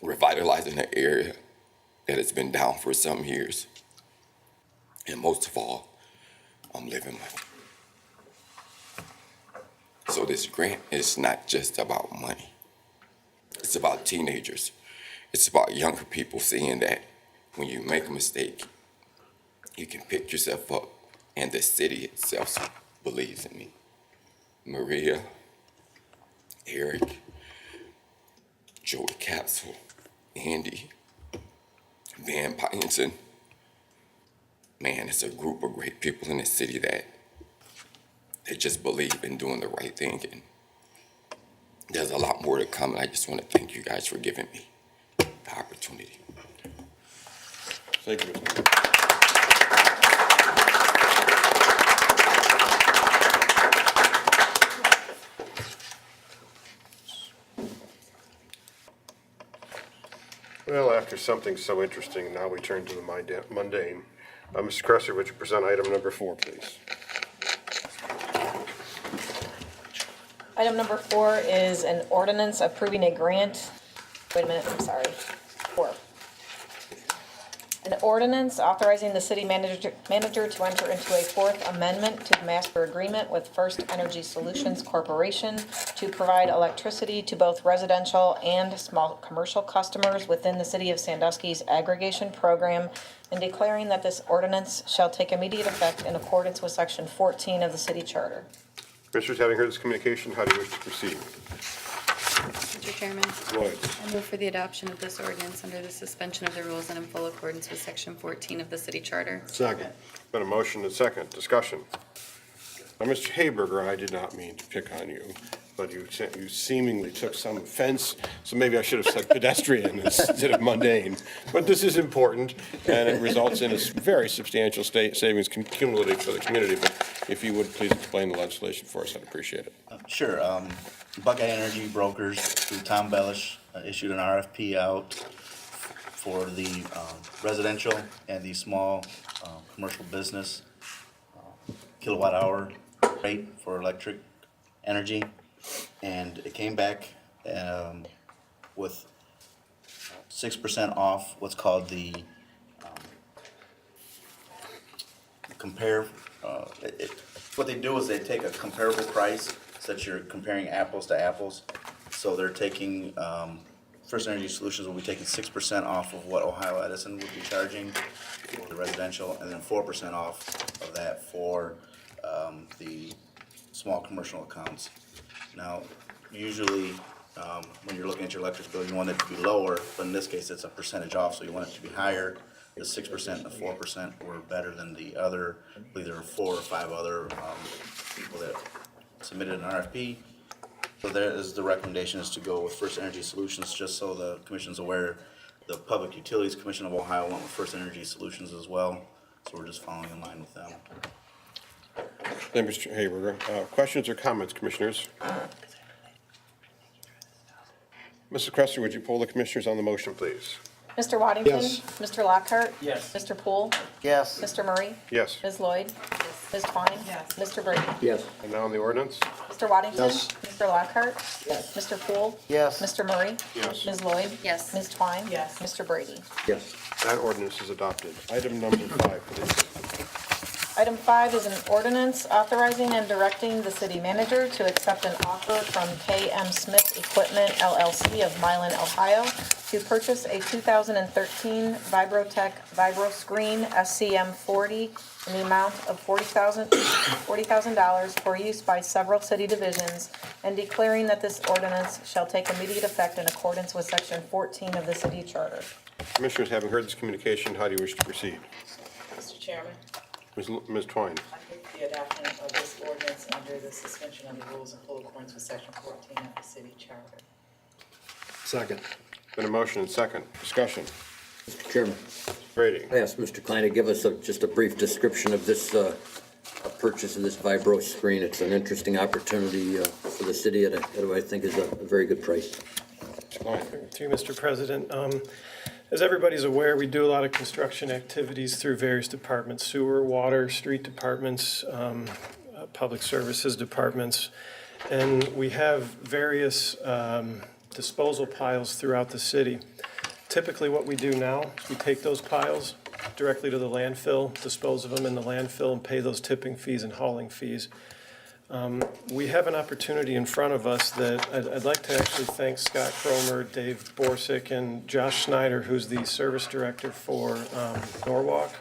revitalizing an area that has been down for some years. And most of all, I'm living my dream. So this grant is not just about money. It's about teenagers. It's about younger people seeing that when you make a mistake, you can pick yourself up, and the city itself believes in me. Maria, Eric, Joe DeCapsule, Andy, Van Pynton. Man, it's a group of great people in this city that they just believe in doing the right thing. And there's a lot more to come, and I just want to thank you guys for giving me the opportunity.
Thank you, Mr. Moore. Well, after something so interesting, now we turn to the mundane. Mr. Cresser, would you present item number 4, please?
Item number 4 is an ordinance approving a grant. Wait a minute, I'm sorry. 4. An ordinance authorizing the city manager to enter into a 4th amendment to the master agreement with First Energy Solutions Corporation to provide electricity to both residential and small commercial customers within the city of Sandusky's aggregation program, and declaring that this ordinance shall take immediate effect in accordance with section 14 of the city charter.
Commissioners, having heard this communication, how do you wish to proceed?
Mr. Chairman,
Lloyd.
I move for the adoption of this ordinance under the suspension of the rules and in full accordance with section 14 of the city charter.
Second.
Been a motion and second. Discussion. Now, Mr. Haberger, I did not mean to pick on you, but you seemingly took some offense, so maybe I should have said pedestrian instead of mundane. But this is important, and it results in a very substantial savings cumulative for the community. But if you would please explain the legislation for us, I'd appreciate it.
Sure. Buckeye Energy Brokers through Tom Bellish issued an RFP out for the residential and the small commercial business kilowatt hour rate for electric energy. And it came back with 6% off what's called the compare. What they do is they take a comparable price, so that you're comparing apples to apples. So they're taking, First Energy Solutions will be taking 6% off of what Ohio Edison would be charging for the residential, and then 4% off of that for the small commercial accounts. Now, usually, when you're looking at your electric bill, you want it to be lower, but in this case, it's a percentage off, so you want it to be higher. The 6% and the 4% were better than the other, I believe there were 4 or 5 other people that submitted an RFP. So there is, the recommendation is to go with First Energy Solutions, just so the commission's aware. The Public Utilities Commission of Ohio went with First Energy Solutions as well, so we're just following in line with them.
Thank you, Mr. Hayberger. Questions or comments, commissioners? Mrs. Cresser, would you poll the commissioners on the motion, please?
Mr. Waddington?
Yes.
Mr. Lockhart?
Yes.
Mr. Poole?
Yes.
Mr. Murray?
Yes.
Ms. Lloyd? Ms. Twine? Mr. Brady?
Yes.
And now on the ordinance?
Mr. Waddington?
Yes.
Mr. Lockhart? Yes. Mr. Poole?
Yes.
Mr. Murray?
Yes.
Ms. Lloyd?
Yes.
Ms. Twine?
Yes.
Mr. Brady?
Yes.
That ordinance is adopted. Item number 5, please.
Item 5 is an ordinance authorizing and directing the city manager to accept an offer from K.M. Smith Equipment LLC of Milan, Ohio, to purchase a 2013 Vibrotech VibroScreen SCM40 in the amount of $40,000 for use by several city divisions, and declaring that this ordinance shall take immediate effect in accordance with Section 14 of the city charter.
Commissioners, having heard this communication, how do you wish to proceed?
Mr. Chairman,
Ms. Twine?
I move the adoption of this ordinance under the suspension of the rules in full accordance with Section 14 of the city charter.
Second.
Been a motion and second. Discussion.
Mr. Chairman,
Brady?
I asked Mr. Klein to give us just a brief description of this purchase of this Vibro screen. It's an interesting opportunity for the city at what I think is a very good price.
Through Mr. President, as everybody's aware, we do a lot of construction activities through various departments: sewer, water, street departments, public services departments, and we have various disposal piles throughout the city. Typically what we do now is we take those piles directly to the landfill, dispose of them in the landfill, and pay those tipping fees and hauling fees. We have an opportunity in front of us that I'd like to actually thank Scott Cromer, Dave Borsick, and Josh Snyder, who's the service director for Norwalk,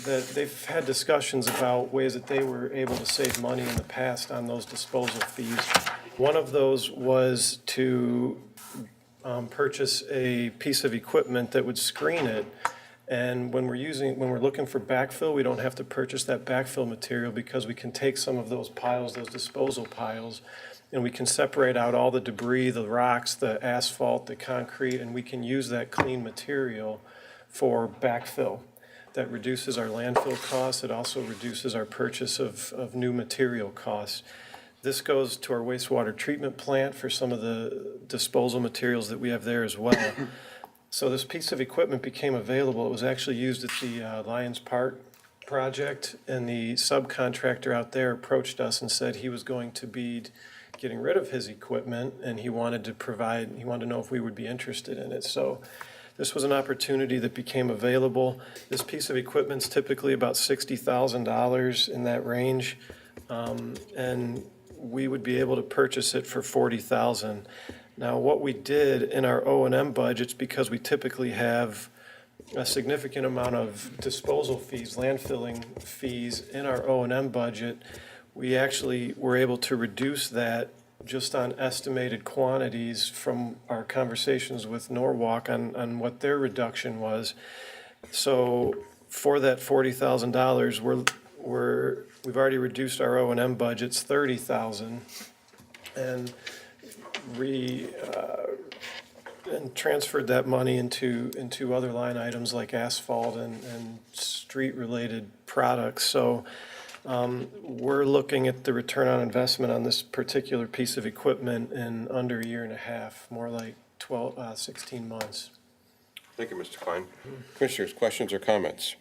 that they've had discussions about ways that they were able to save money in the past on those disposal fees. One of those was to purchase a piece of equipment that would screen it. And when we're looking for backfill, we don't have to purchase that backfill material, because we can take some of those piles, those disposal piles, and we can separate out all the debris, the rocks, the asphalt, the concrete, and we can use that clean material for backfill. That reduces our landfill costs. It also reduces our purchase of new material costs. This goes to our wastewater treatment plant for some of the disposal materials that we have there as well. So this piece of equipment became available. It was actually used at the Lions Park project, and the subcontractor out there approached us and said he was going to be getting rid of his equipment, and he wanted to know if we would be interested in it. So this was an opportunity that became available. This piece of equipment's typically about $60,000 in that range, and we would be able to purchase it for $40,000. Now, what we did in our O&M budgets, because we typically have a significant amount of disposal fees, landfilling fees in our O&M budget, we actually were able to reduce that just on estimated quantities from our conversations with Norwalk on what their reduction was. So for that $40,000, we've already reduced our O&M budgets $30,000, and and transferred that money into other line items like asphalt and street-related products. So We're looking at the return on investment on this particular piece of equipment in under a year and a half, more like 16 months.
Thank you, Mr. Klein. Commissioners, questions or comments?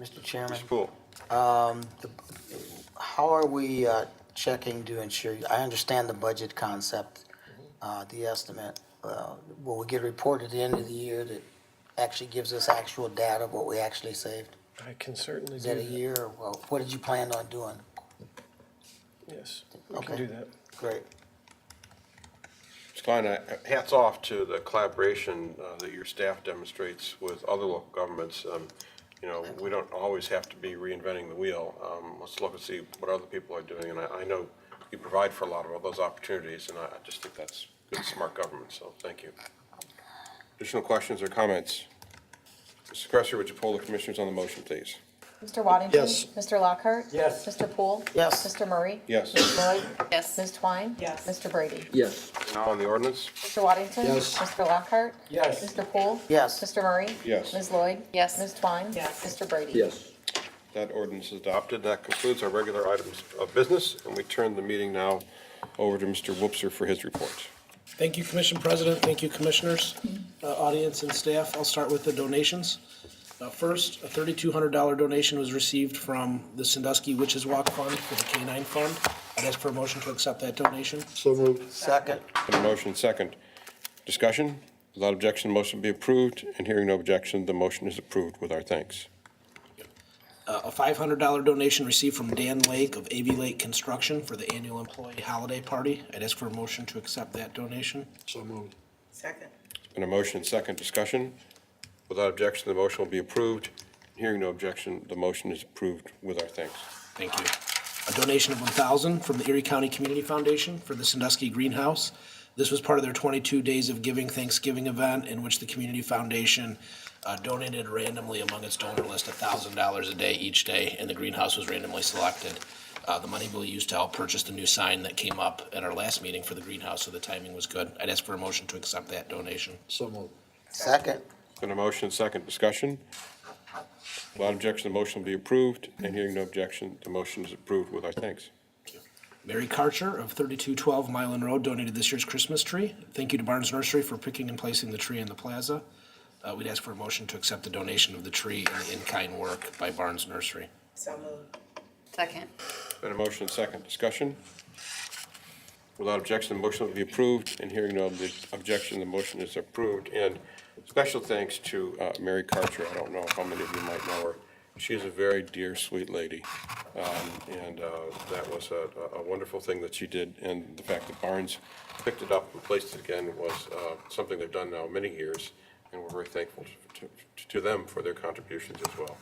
Mr. Chairman,
Mr. Poole?
how are we checking to ensure, I understand the budget concept, the estimate. Will we get a report at the end of the year that actually gives us actual data of what we actually saved?
I can certainly
Is
do
that a
that.
year, or what did you plan on doing?
Yes, we can
Okay.
do that.
Great.
Mr. Klein, hats off to the collaboration that your staff demonstrates with other local governments. You know, we don't always have to be reinventing the wheel. Let's look and see what other people are doing, and I know you provide for a lot of those opportunities, and I just think that's good, smart government, so thank you. Additional questions or comments? Mr. Cresser, would you poll the commissioners on the motion, please?
Mr. Waddington?
Yes.
Mr. Lockhart?
Yes.
Mr. Poole?
Yes.
Mr. Murray?
Yes.
Ms. Lloyd?
Yes.
Ms. Twine?
Yes.
Mr. Brady?
Yes.
Now on the ordinance?
Mr. Waddington?
Yes.
Mr. Lockhart?
Yes.
Mr. Poole?
Yes.
Mr. Murray?
Yes.
Ms. Lloyd?
Yes.
Ms. Twine?
Yes.
Mr. Brady?
Yes.
That ordinance is adopted. That concludes our regular items of business, and we turn the meeting now over to Mr. Whoopser for his report.
Thank you, Commission President. Thank you, Commissioners, audience, and staff. I'll start with the donations. First, a $3,200 donation was received from the Sandusky Witches Walk Fund for the K-9 Fund. I'd ask for a motion to accept that donation.
So moved.
Second.
And a motion second. Discussion? Without objection, the motion be approved, and hearing no objection, the motion is approved with our thanks.
A $500 donation received from Dan Lake of AV Lake Construction for the annual employee holiday party. I'd ask for a motion to accept that donation.
So moved.
Second.
It's been a motion second. Discussion? Without objection, the motion will be approved. Hearing no objection, the motion is approved with our thanks.
Thank you. A donation of $1,000 from the Erie County Community Foundation for the Sandusky Greenhouse. This was part of their 22 Days of Giving Thanksgiving event in which the Community Foundation donated randomly among its donor list $1,000 a day each day, and the greenhouse was randomly selected. The money will be used to help purchase the new sign that came up at our last meeting for the greenhouse, so the timing was good. I'd ask for a motion to accept that donation.
So moved.
Second.
Been a motion second. Discussion? Without objection, the motion will be approved, and hearing no objection, the motion is approved with our thanks.
Mary Karcher of 3212 Mylan Road donated this year's Christmas tree. Thank you to Barnes Nursery for picking and placing the tree in the plaza. We'd ask for a motion to accept the donation of the tree and the in-kind work by Barnes Nursery.
So moved.
Second.
Been a motion second. Discussion? Without objection, the motion will be approved, and hearing no objection, the motion is approved. And special thanks to Mary Karcher. I don't know how many of you might know her. She is a very dear, sweet lady, and that was a wonderful thing that she did. And the fact that Barnes picked it up and placed it again was something they've done now many years, and we're very thankful to them for their contributions as well.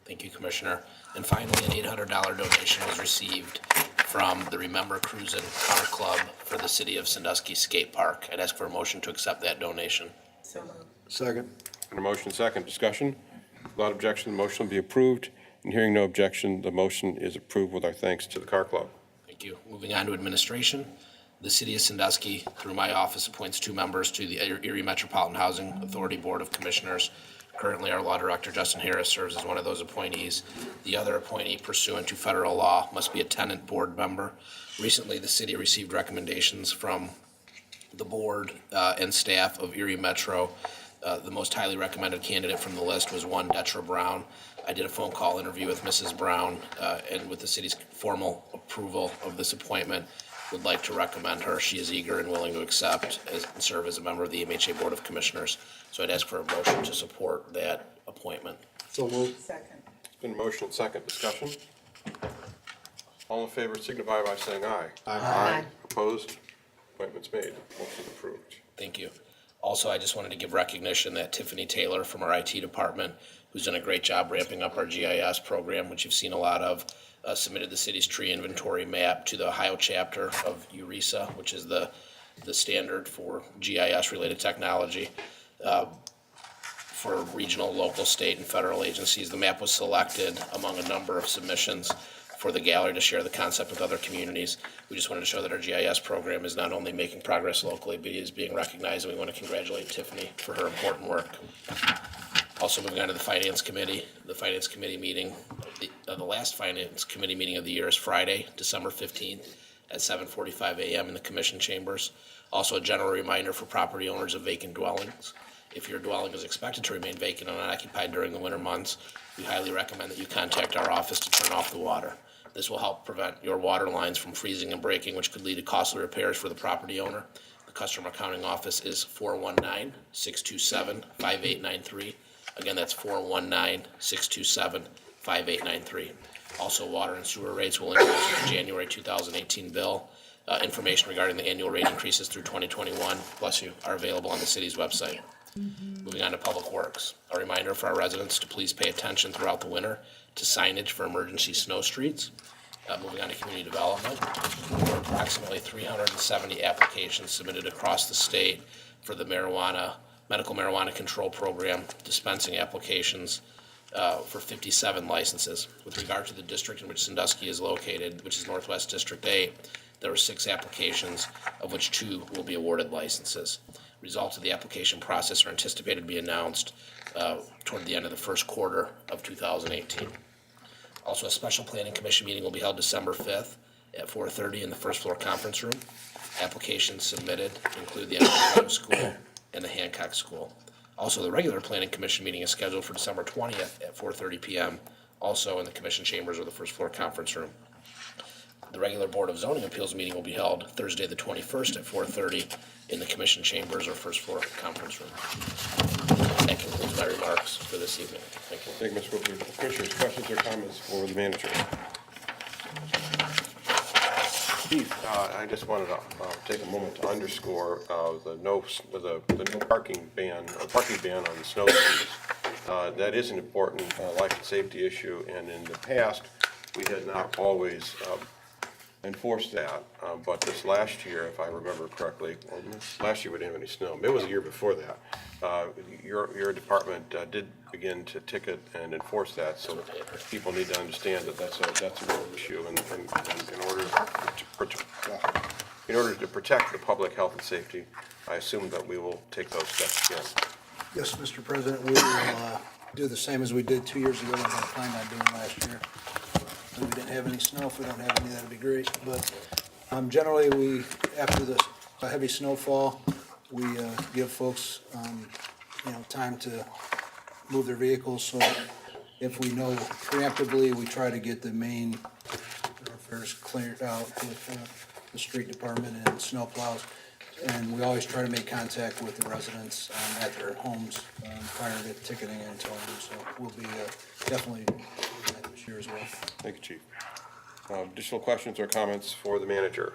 Thank you, Commissioner. And finally, an $800 donation was received from the Remember Cruisin' Car Club for the City of Sandusky Skate Park. I'd ask for a motion to accept that donation.
So moved.
Second.
And a motion second. Discussion? Without objection, the motion will be approved, and hearing no objection, the motion is approved with our thanks to the Car Club.
Thank you. Moving on to administration. The City of Sandusky, through my office, appoints 2 members to the Erie Metropolitan Housing Authority Board of Commissioners. Currently, our Law Director, Justin Harris, serves as one of those appointees. The other appointee, pursuant to federal law, must be a tenant board member. Recently, the city received recommendations from the board and staff of Erie Metro. The most highly recommended candidate from the list was one Detra Brown. I did a phone call interview with Mrs. Brown, and with the city's formal approval of this appointment, would like to recommend her. She is eager and willing to accept and serve as a member of the MHA Board of Commissioners. So I'd ask for a motion to support that appointment.
So moved.
Second.
It's been a motion and second. Discussion? All in favor signify by saying aye.
Aye.
Opposed? Appointment's made. Motion approved.
Thank you. Also, I just wanted to give recognition that Tiffany Taylor from our IT department, who's done a great job ramping up our GIS program, which you've seen a lot of, submitted the city's tree inventory map to the Ohio chapter of URESA, which is the standard for GIS-related technology for regional, local, state, and federal agencies. The map was selected among a number of submissions for the gallery to share the concept with other communities. We just wanted to show that our GIS program is not only making progress locally, but is being recognized, and we want to congratulate Tiffany for her important work. Also moving on to the Finance Committee. The Finance Committee meeting the last Finance Committee meeting of the year is Friday, December 15th at 7:45 a.m. in the Commission chambers. Also, a general reminder for property owners of vacant dwellings. If your dwelling is expected to remain vacant and unoccupied during the winter months, we highly recommend that you contact our office to turn off the water. This will help prevent your water lines from freezing and breaking, which could lead to costly repairs for the property owner. The customer accounting office is 419-627-5893. Again, that's 419-627-5893. Also, water and sewer rates will increase with the January 2018 bill. Information regarding the annual rate increases through 2021, bless you, are available on the city's website. Moving on to Public Works. A reminder for our residents to please pay attention throughout the winter to signage for emergency snow streets. Moving on to Community Development. There were approximately 370 applications submitted across the state for the medical marijuana control program dispensing applications for 57 licenses. With regard to the district in which Sandusky is located, which is Northwest District 8, there were 6 applications, of which 2 will be awarded licenses. Results of the application process are anticipated to be announced toward the end of the first quarter of 2018. Also, a special planning commission meeting will be held December 5th at 4:30 in the first floor conference room. Applications submitted include the Ontario School and the Hancock School. Also, the regular planning commission meeting is scheduled for December 20th at 4:30 p.m., also in the commission chambers or the first floor conference room. The regular Board of Zoning Appeals meeting will be held Thursday, the 21st at 4:30 in the commission chambers or first floor conference room. That concludes my remarks for this evening. Thank you.
Thank you, Mr. Whitney. Commissioners, questions or comments for the manager? Chief, I just wanted to take a moment to underscore the no parking ban on the snow streets. That is an important life and safety issue, and in the past, we had not always enforced that. But this last year, if I remember correctly, last year we didn't have any snow. Maybe it was a year before that. Your department did begin to ticket and enforce that, so people need to understand that that's a real issue, and in order to protect the public health and safety, I assume that we will take those steps again.
Yes, Mr. President, we will do the same as we did 2 years ago and I planned on doing last year. If we didn't have any snow, if we don't have any, that'd be great. But generally, after the heavy snowfall, we give folks, time to move their vehicles. So if we know preemptively, we try to get the main thoroughfares cleared out with the street department and snow plows. And we always try to make contact with the residents at their homes prior to ticketing and towing them. So we'll be definitely doing that this year as well.
Thank you, Chief. Additional questions or comments for the manager?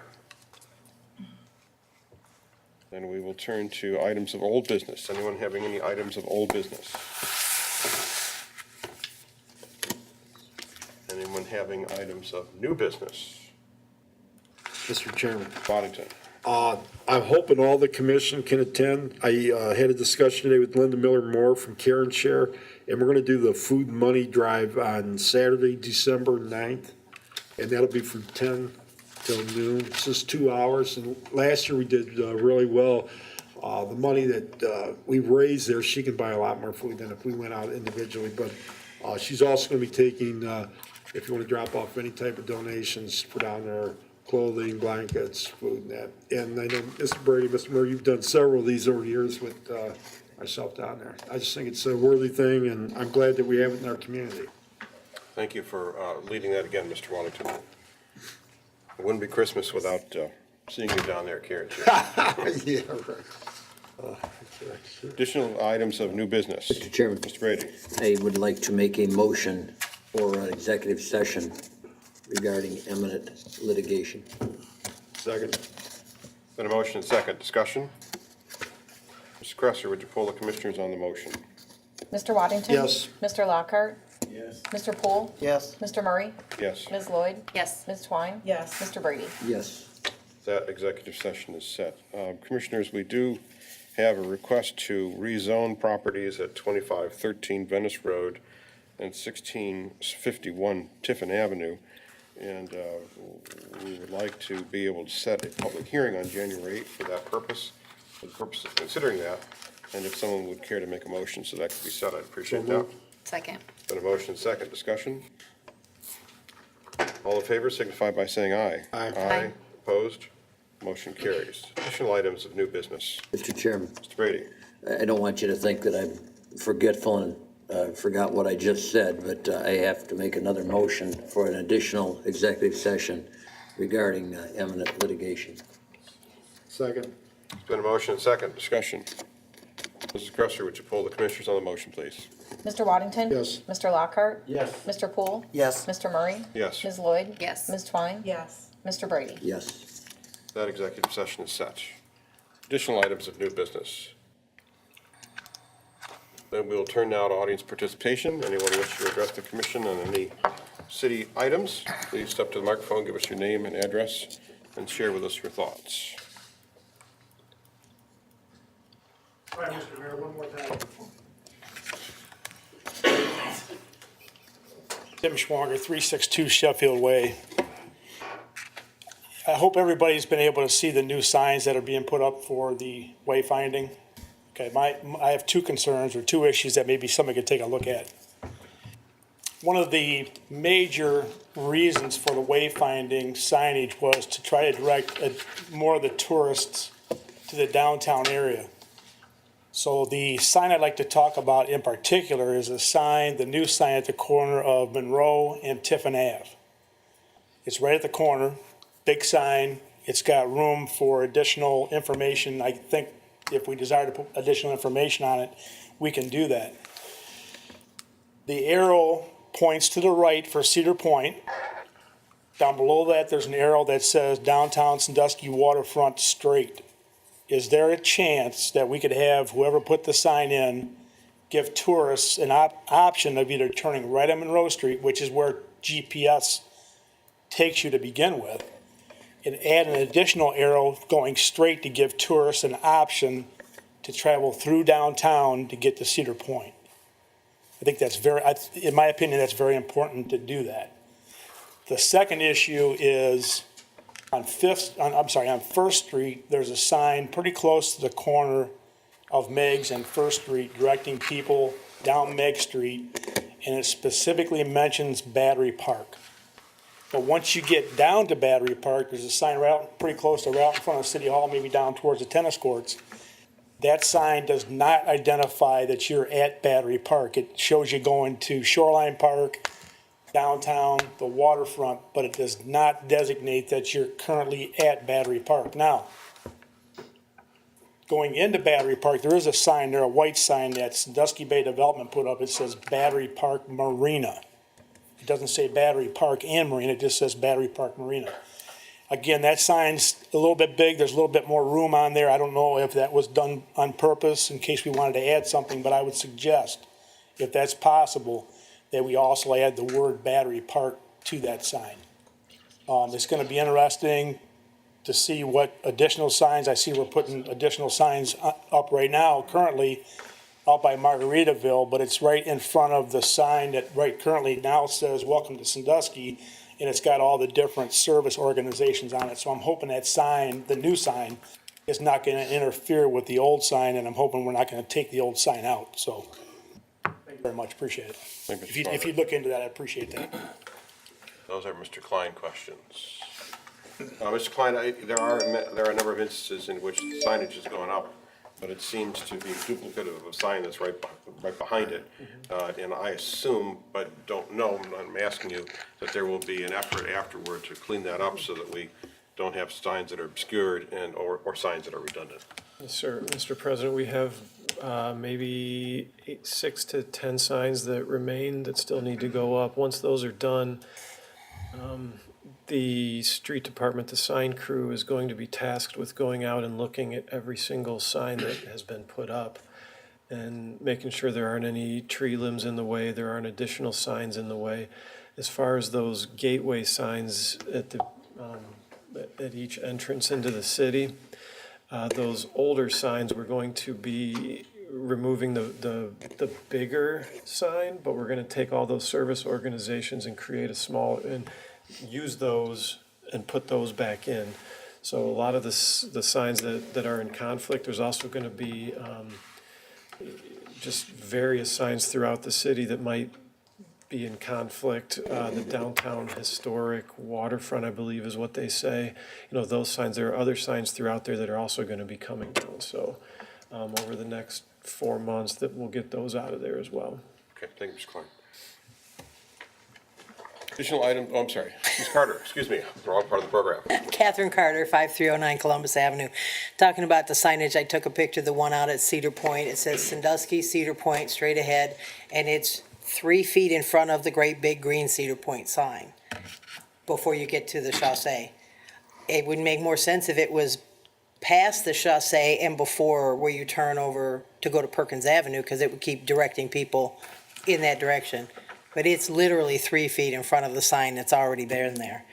Then we will turn to items of old business. Anyone having any items of old business? Anyone having items of new business?
Mr. Chairman.
Boddington.
I'm hoping all the commission can attend. I had a discussion today with Linda Miller-Moore from Care and Share, and we're going to do the food money drive on Saturday, December 9th, and that'll be from 10 till noon. It's just 2 hours, and last year we did really well. The money that we raised there, she can buy a lot more food than if we went out individually, but she's also going to be taking, if you want to drop off any type of donations, put down there clothing, blankets, food, and that. And I know, Mr. Brady, Mr. Murray, you've done several of these over the years with myself down there. I just think it's a worthy thing, and I'm glad that we have it in our community.
Thank you for leading that again, Mr. Waddington. It wouldn't be Christmas without seeing you down there, Karen.
Yeah, right.
Additional items of new business.
Mr. Chairman.
Mr. Brady.
I would like to make a motion for an executive session regarding eminent litigation.
Second.
Been a motion and second. Discussion? Mr. Cresser, would you poll the commissioners on the motion?
Mr. Waddington?
Yes.
Mr. Lockhart?
Yes.
Mr. Poole?
Yes.
Mr. Murray?
Yes.
Ms. Lloyd?
Yes.
Ms. Twine?
Yes.
Mr. Brady?
Yes.
That executive session is set. Commissioners, we do have a request to rezone properties at 2513 Venice Road and 1651 Tiffin Avenue. And we would like to be able to set a public hearing on January 8th for that purpose, for the purpose of considering that. And if someone would care to make a motion so that could be set, I'd appreciate that.
Second.
Been a motion and second. Discussion? All in favor signify by saying aye.
Aye.
Aye. Opposed? Motion carries. Additional items of new business.
Mr. Chairman,
Mr. Brady.
I don't want you to think that I'm forgetful and forgot what I just said, but I have to make another motion for an additional executive session regarding eminent litigation.
Second.
There's been a motion and second. Discussion. Mrs. Cresser, would you poll the commissioners on the motion, please?
Mr. Waddington?
Yes.
Mr. Lockhart?
Yes.
Mr. Poole?
Yes.
Mr. Murray?
Yes.
Ms. Lloyd?
Yes.
Ms. Twine?
Yes.
Mr. Brady?
Yes.
That executive session is set. Additional items of new business. Then we will turn now to audience participation. Anyone wish to address the commission on any city items, please step to the microphone, give us your name and address, and share with us your thoughts.
All right, Mr. Mayor, one more time.
Tim Schwanger, 362 Sheffield Way. I hope everybody's been able to see the new signs that are being put up for the wayfinding. Okay, I have two concerns or two issues that maybe somebody could take a look at. One of the major reasons for the wayfinding signage was to try to direct more of the tourists to the downtown area. So the sign I'd like to talk about in particular is the new sign at the corner of Monroe and Tiffin Ave. It's right at the corner, big sign. It's got room for additional information. I think if we desire to put additional information on it, we can do that. The arrow points to the right for Cedar Point. Down below that, there's an arrow that says downtown Sandusky waterfront straight. Is there a chance that we could have whoever put the sign in give tourists an option of either turning right on Monroe Street, which is where GPS takes you to begin with, and add an additional arrow going straight to give tourists an option to travel through downtown to get to Cedar Point? I think that's in my opinion, that's very important to do that. The second issue is on First Street, there's a sign pretty close to the corner of Meigs and First Street directing people down Meg Street, and it specifically mentions Battery Park. But once you get down to Battery Park, there's a sign pretty close to right out in front of City Hall, maybe down towards the tennis courts. That sign does not identify that you're at Battery Park. It shows you going to Shoreline Park, downtown, the waterfront, but it does not designate that you're currently at Battery Park. Now, going into Battery Park, there is a sign there, a white sign that Sandusky Bay Development put up. It says Battery Park Marina. It doesn't say Battery Park and Marina, it just says Battery Park Marina. Again, that sign's a little bit big, there's a little bit more room on there. I don't know if that was done on purpose in case we wanted to add something, but I would suggest, if that's possible, that we also add the word Battery Park to that sign. It's gonna be interesting to see what additional signs, I see we're putting additional signs up right now, currently, out by Margaritaville, but it's right in front of the sign that right currently now says, "Welcome to Sandusky," and it's got all the different service organizations on it. So I'm hoping that sign, the new sign, is not gonna interfere with the old sign, and I'm hoping we're not gonna take the old sign out, so. Thank you very much, appreciate it. If you'd look into that, I'd appreciate that.
Those are Mr. Klein questions. Mr. Klein, there are a number of instances in which the signage has gone up, but it seems to be duplicative of a sign that's right behind it. And I assume, but don't know, I'm asking you, that there will be an effort afterward to clean that up so that we don't have signs that are obscured or signs that are redundant.
Yes, sir. Mr. President, we have maybe 6 to 10 signs that remain that still need to go up. Once those are done, the street department, the sign crew, is going to be tasked with going out and looking at every single sign that has been put up and making sure there aren't any tree limbs in the way, there aren't additional signs in the way. As far as those gateway signs at each entrance into the city, those older signs, we're going to be removing the bigger sign, but we're going to take all those service organizations and create a small, and use those and put those back in. So a lot of the signs that are in conflict, there's also going to be just various signs throughout the city that might be in conflict. The downtown historic waterfront, I believe is what they say. You know, those signs, there are other signs throughout there that are also going to be coming down. So over the next 4 months that we'll get those out of there as well.
Okay, thank you, Mr. Klein. Additional item, oh, I'm sorry, Ms. Carter, excuse me, they're all part of the program.
Catherine Carter, 5309 Columbus Avenue. Talking about the signage, I took a picture of the one out at Cedar Point. It says Sandusky, Cedar Point, straight ahead, and it's 3 feet in front of the great big green Cedar Point sign before you get to the chaussee. It would make more sense if it was past the chaussee and before where you turn over to go to Perkins Avenue, because it would keep directing people in that direction. But it's literally 3 feet in front of the sign that's already there and there.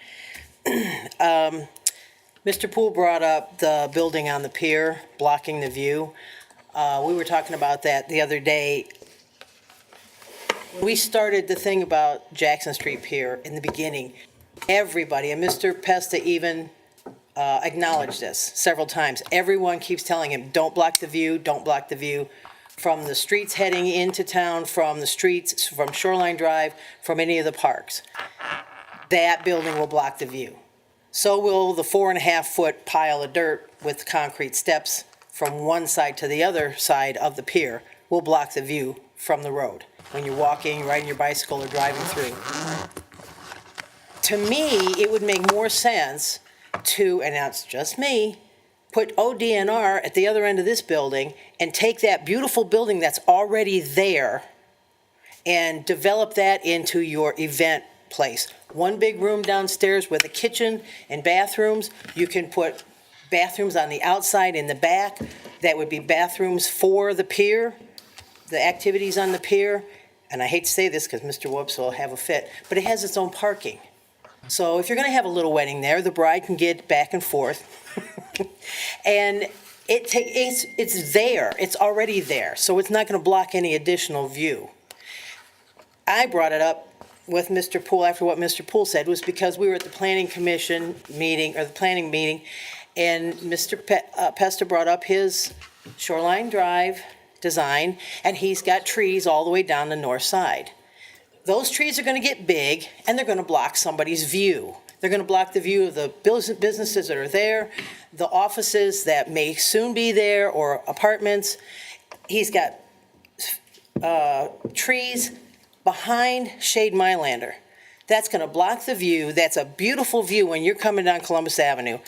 Mr. Poole brought up the building on the pier, blocking the view. We were talking about that the other day. We started the thing about Jackson Street Pier in the beginning. Everybody, and Mr. Pesta even acknowledged this several times. Everyone keeps telling him, don't block the view, don't block the view. From the streets heading into town, from the streets, from Shoreline Drive, from any of the parks. That building will block the view. So will the 4.5-foot pile of dirt with concrete steps from one side to the other side of the pier will block the view from the road when you're walking, riding your bicycle, or driving through. To me, it would make more sense to, and that's just me, put ODNR at the other end of this building and take that beautiful building that's already there and develop that into your event place. One big room downstairs with a kitchen and bathrooms. You can put bathrooms on the outside in the back. That would be bathrooms for the pier, the activities on the pier. And I hate to say this because Mr. Whoops will have a fit, but it has its own parking. So if you're going to have a little wedding there, the bride can get back and forth. And it's there. It's already there. So it's not going to block any additional view. I brought it up with Mr. Poole after what Mr. Poole said was because we were at the planning commission meeting, or the planning meeting, and Mr. Pesta brought up his Shoreline Drive design, and he's got trees all the way down the north side. Those trees are going to get big, and they're going to block somebody's view. They're going to block the view of the businesses that are there, the offices that may soon be there, or apartments. He's got trees behind Shade Mylander. That's going to block the view. That's a beautiful view when you're coming down Columbus Avenue.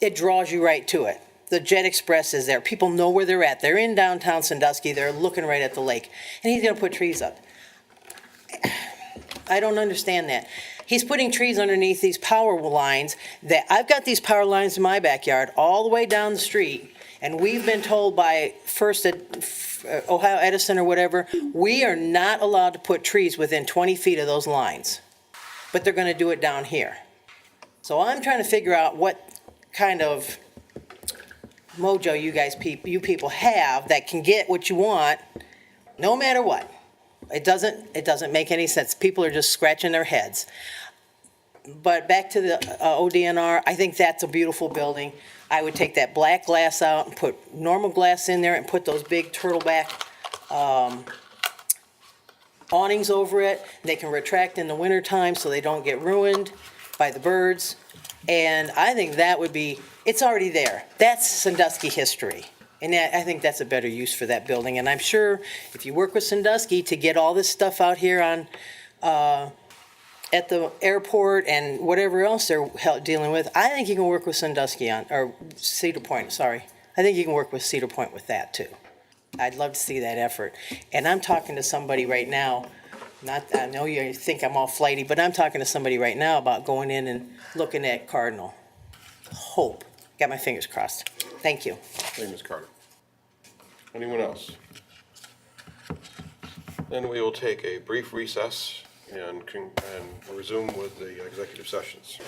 It draws you right to it. The Jet Express is there. People know where they're at. They're in downtown Sandusky. They're looking right at the lake. And he's going to put trees up. I don't understand that. He's putting trees underneath these power lines that, I've got these power lines in my backyard all the way down the street, and we've been told by Ohio Edison or whatever, we are not allowed to put trees within 20 feet of those lines, but they're going to do it down here. So I'm trying to figure out what kind of mojo you people have that can get what you want no matter what. It doesn't make any sense. People are just scratching their heads. But back to the ODNR, I think that's a beautiful building. I would take that black glass out and put normal glass in there and put those big turtleback awnings over it. They can retract in the wintertime so they don't get ruined by the birds. And I think that would be, it's already there. That's Sandusky history. And I think that's a better use for that building. And I'm sure if you work with Sandusky to get all this stuff out here on, at the airport and whatever else they're dealing with, I think you can work with Sandusky on, or Cedar Point, sorry. I think you can work with Cedar Point with that too. I'd love to see that effort. And I'm talking to somebody right now, I know you think I'm all flighty, but I'm talking to somebody right now about going in and looking at Cardinal. Hope. Got my fingers crossed. Thank you.
Thank you, Ms. Carter. Anyone else? Then we will take a brief recess and resume with the executive sessions.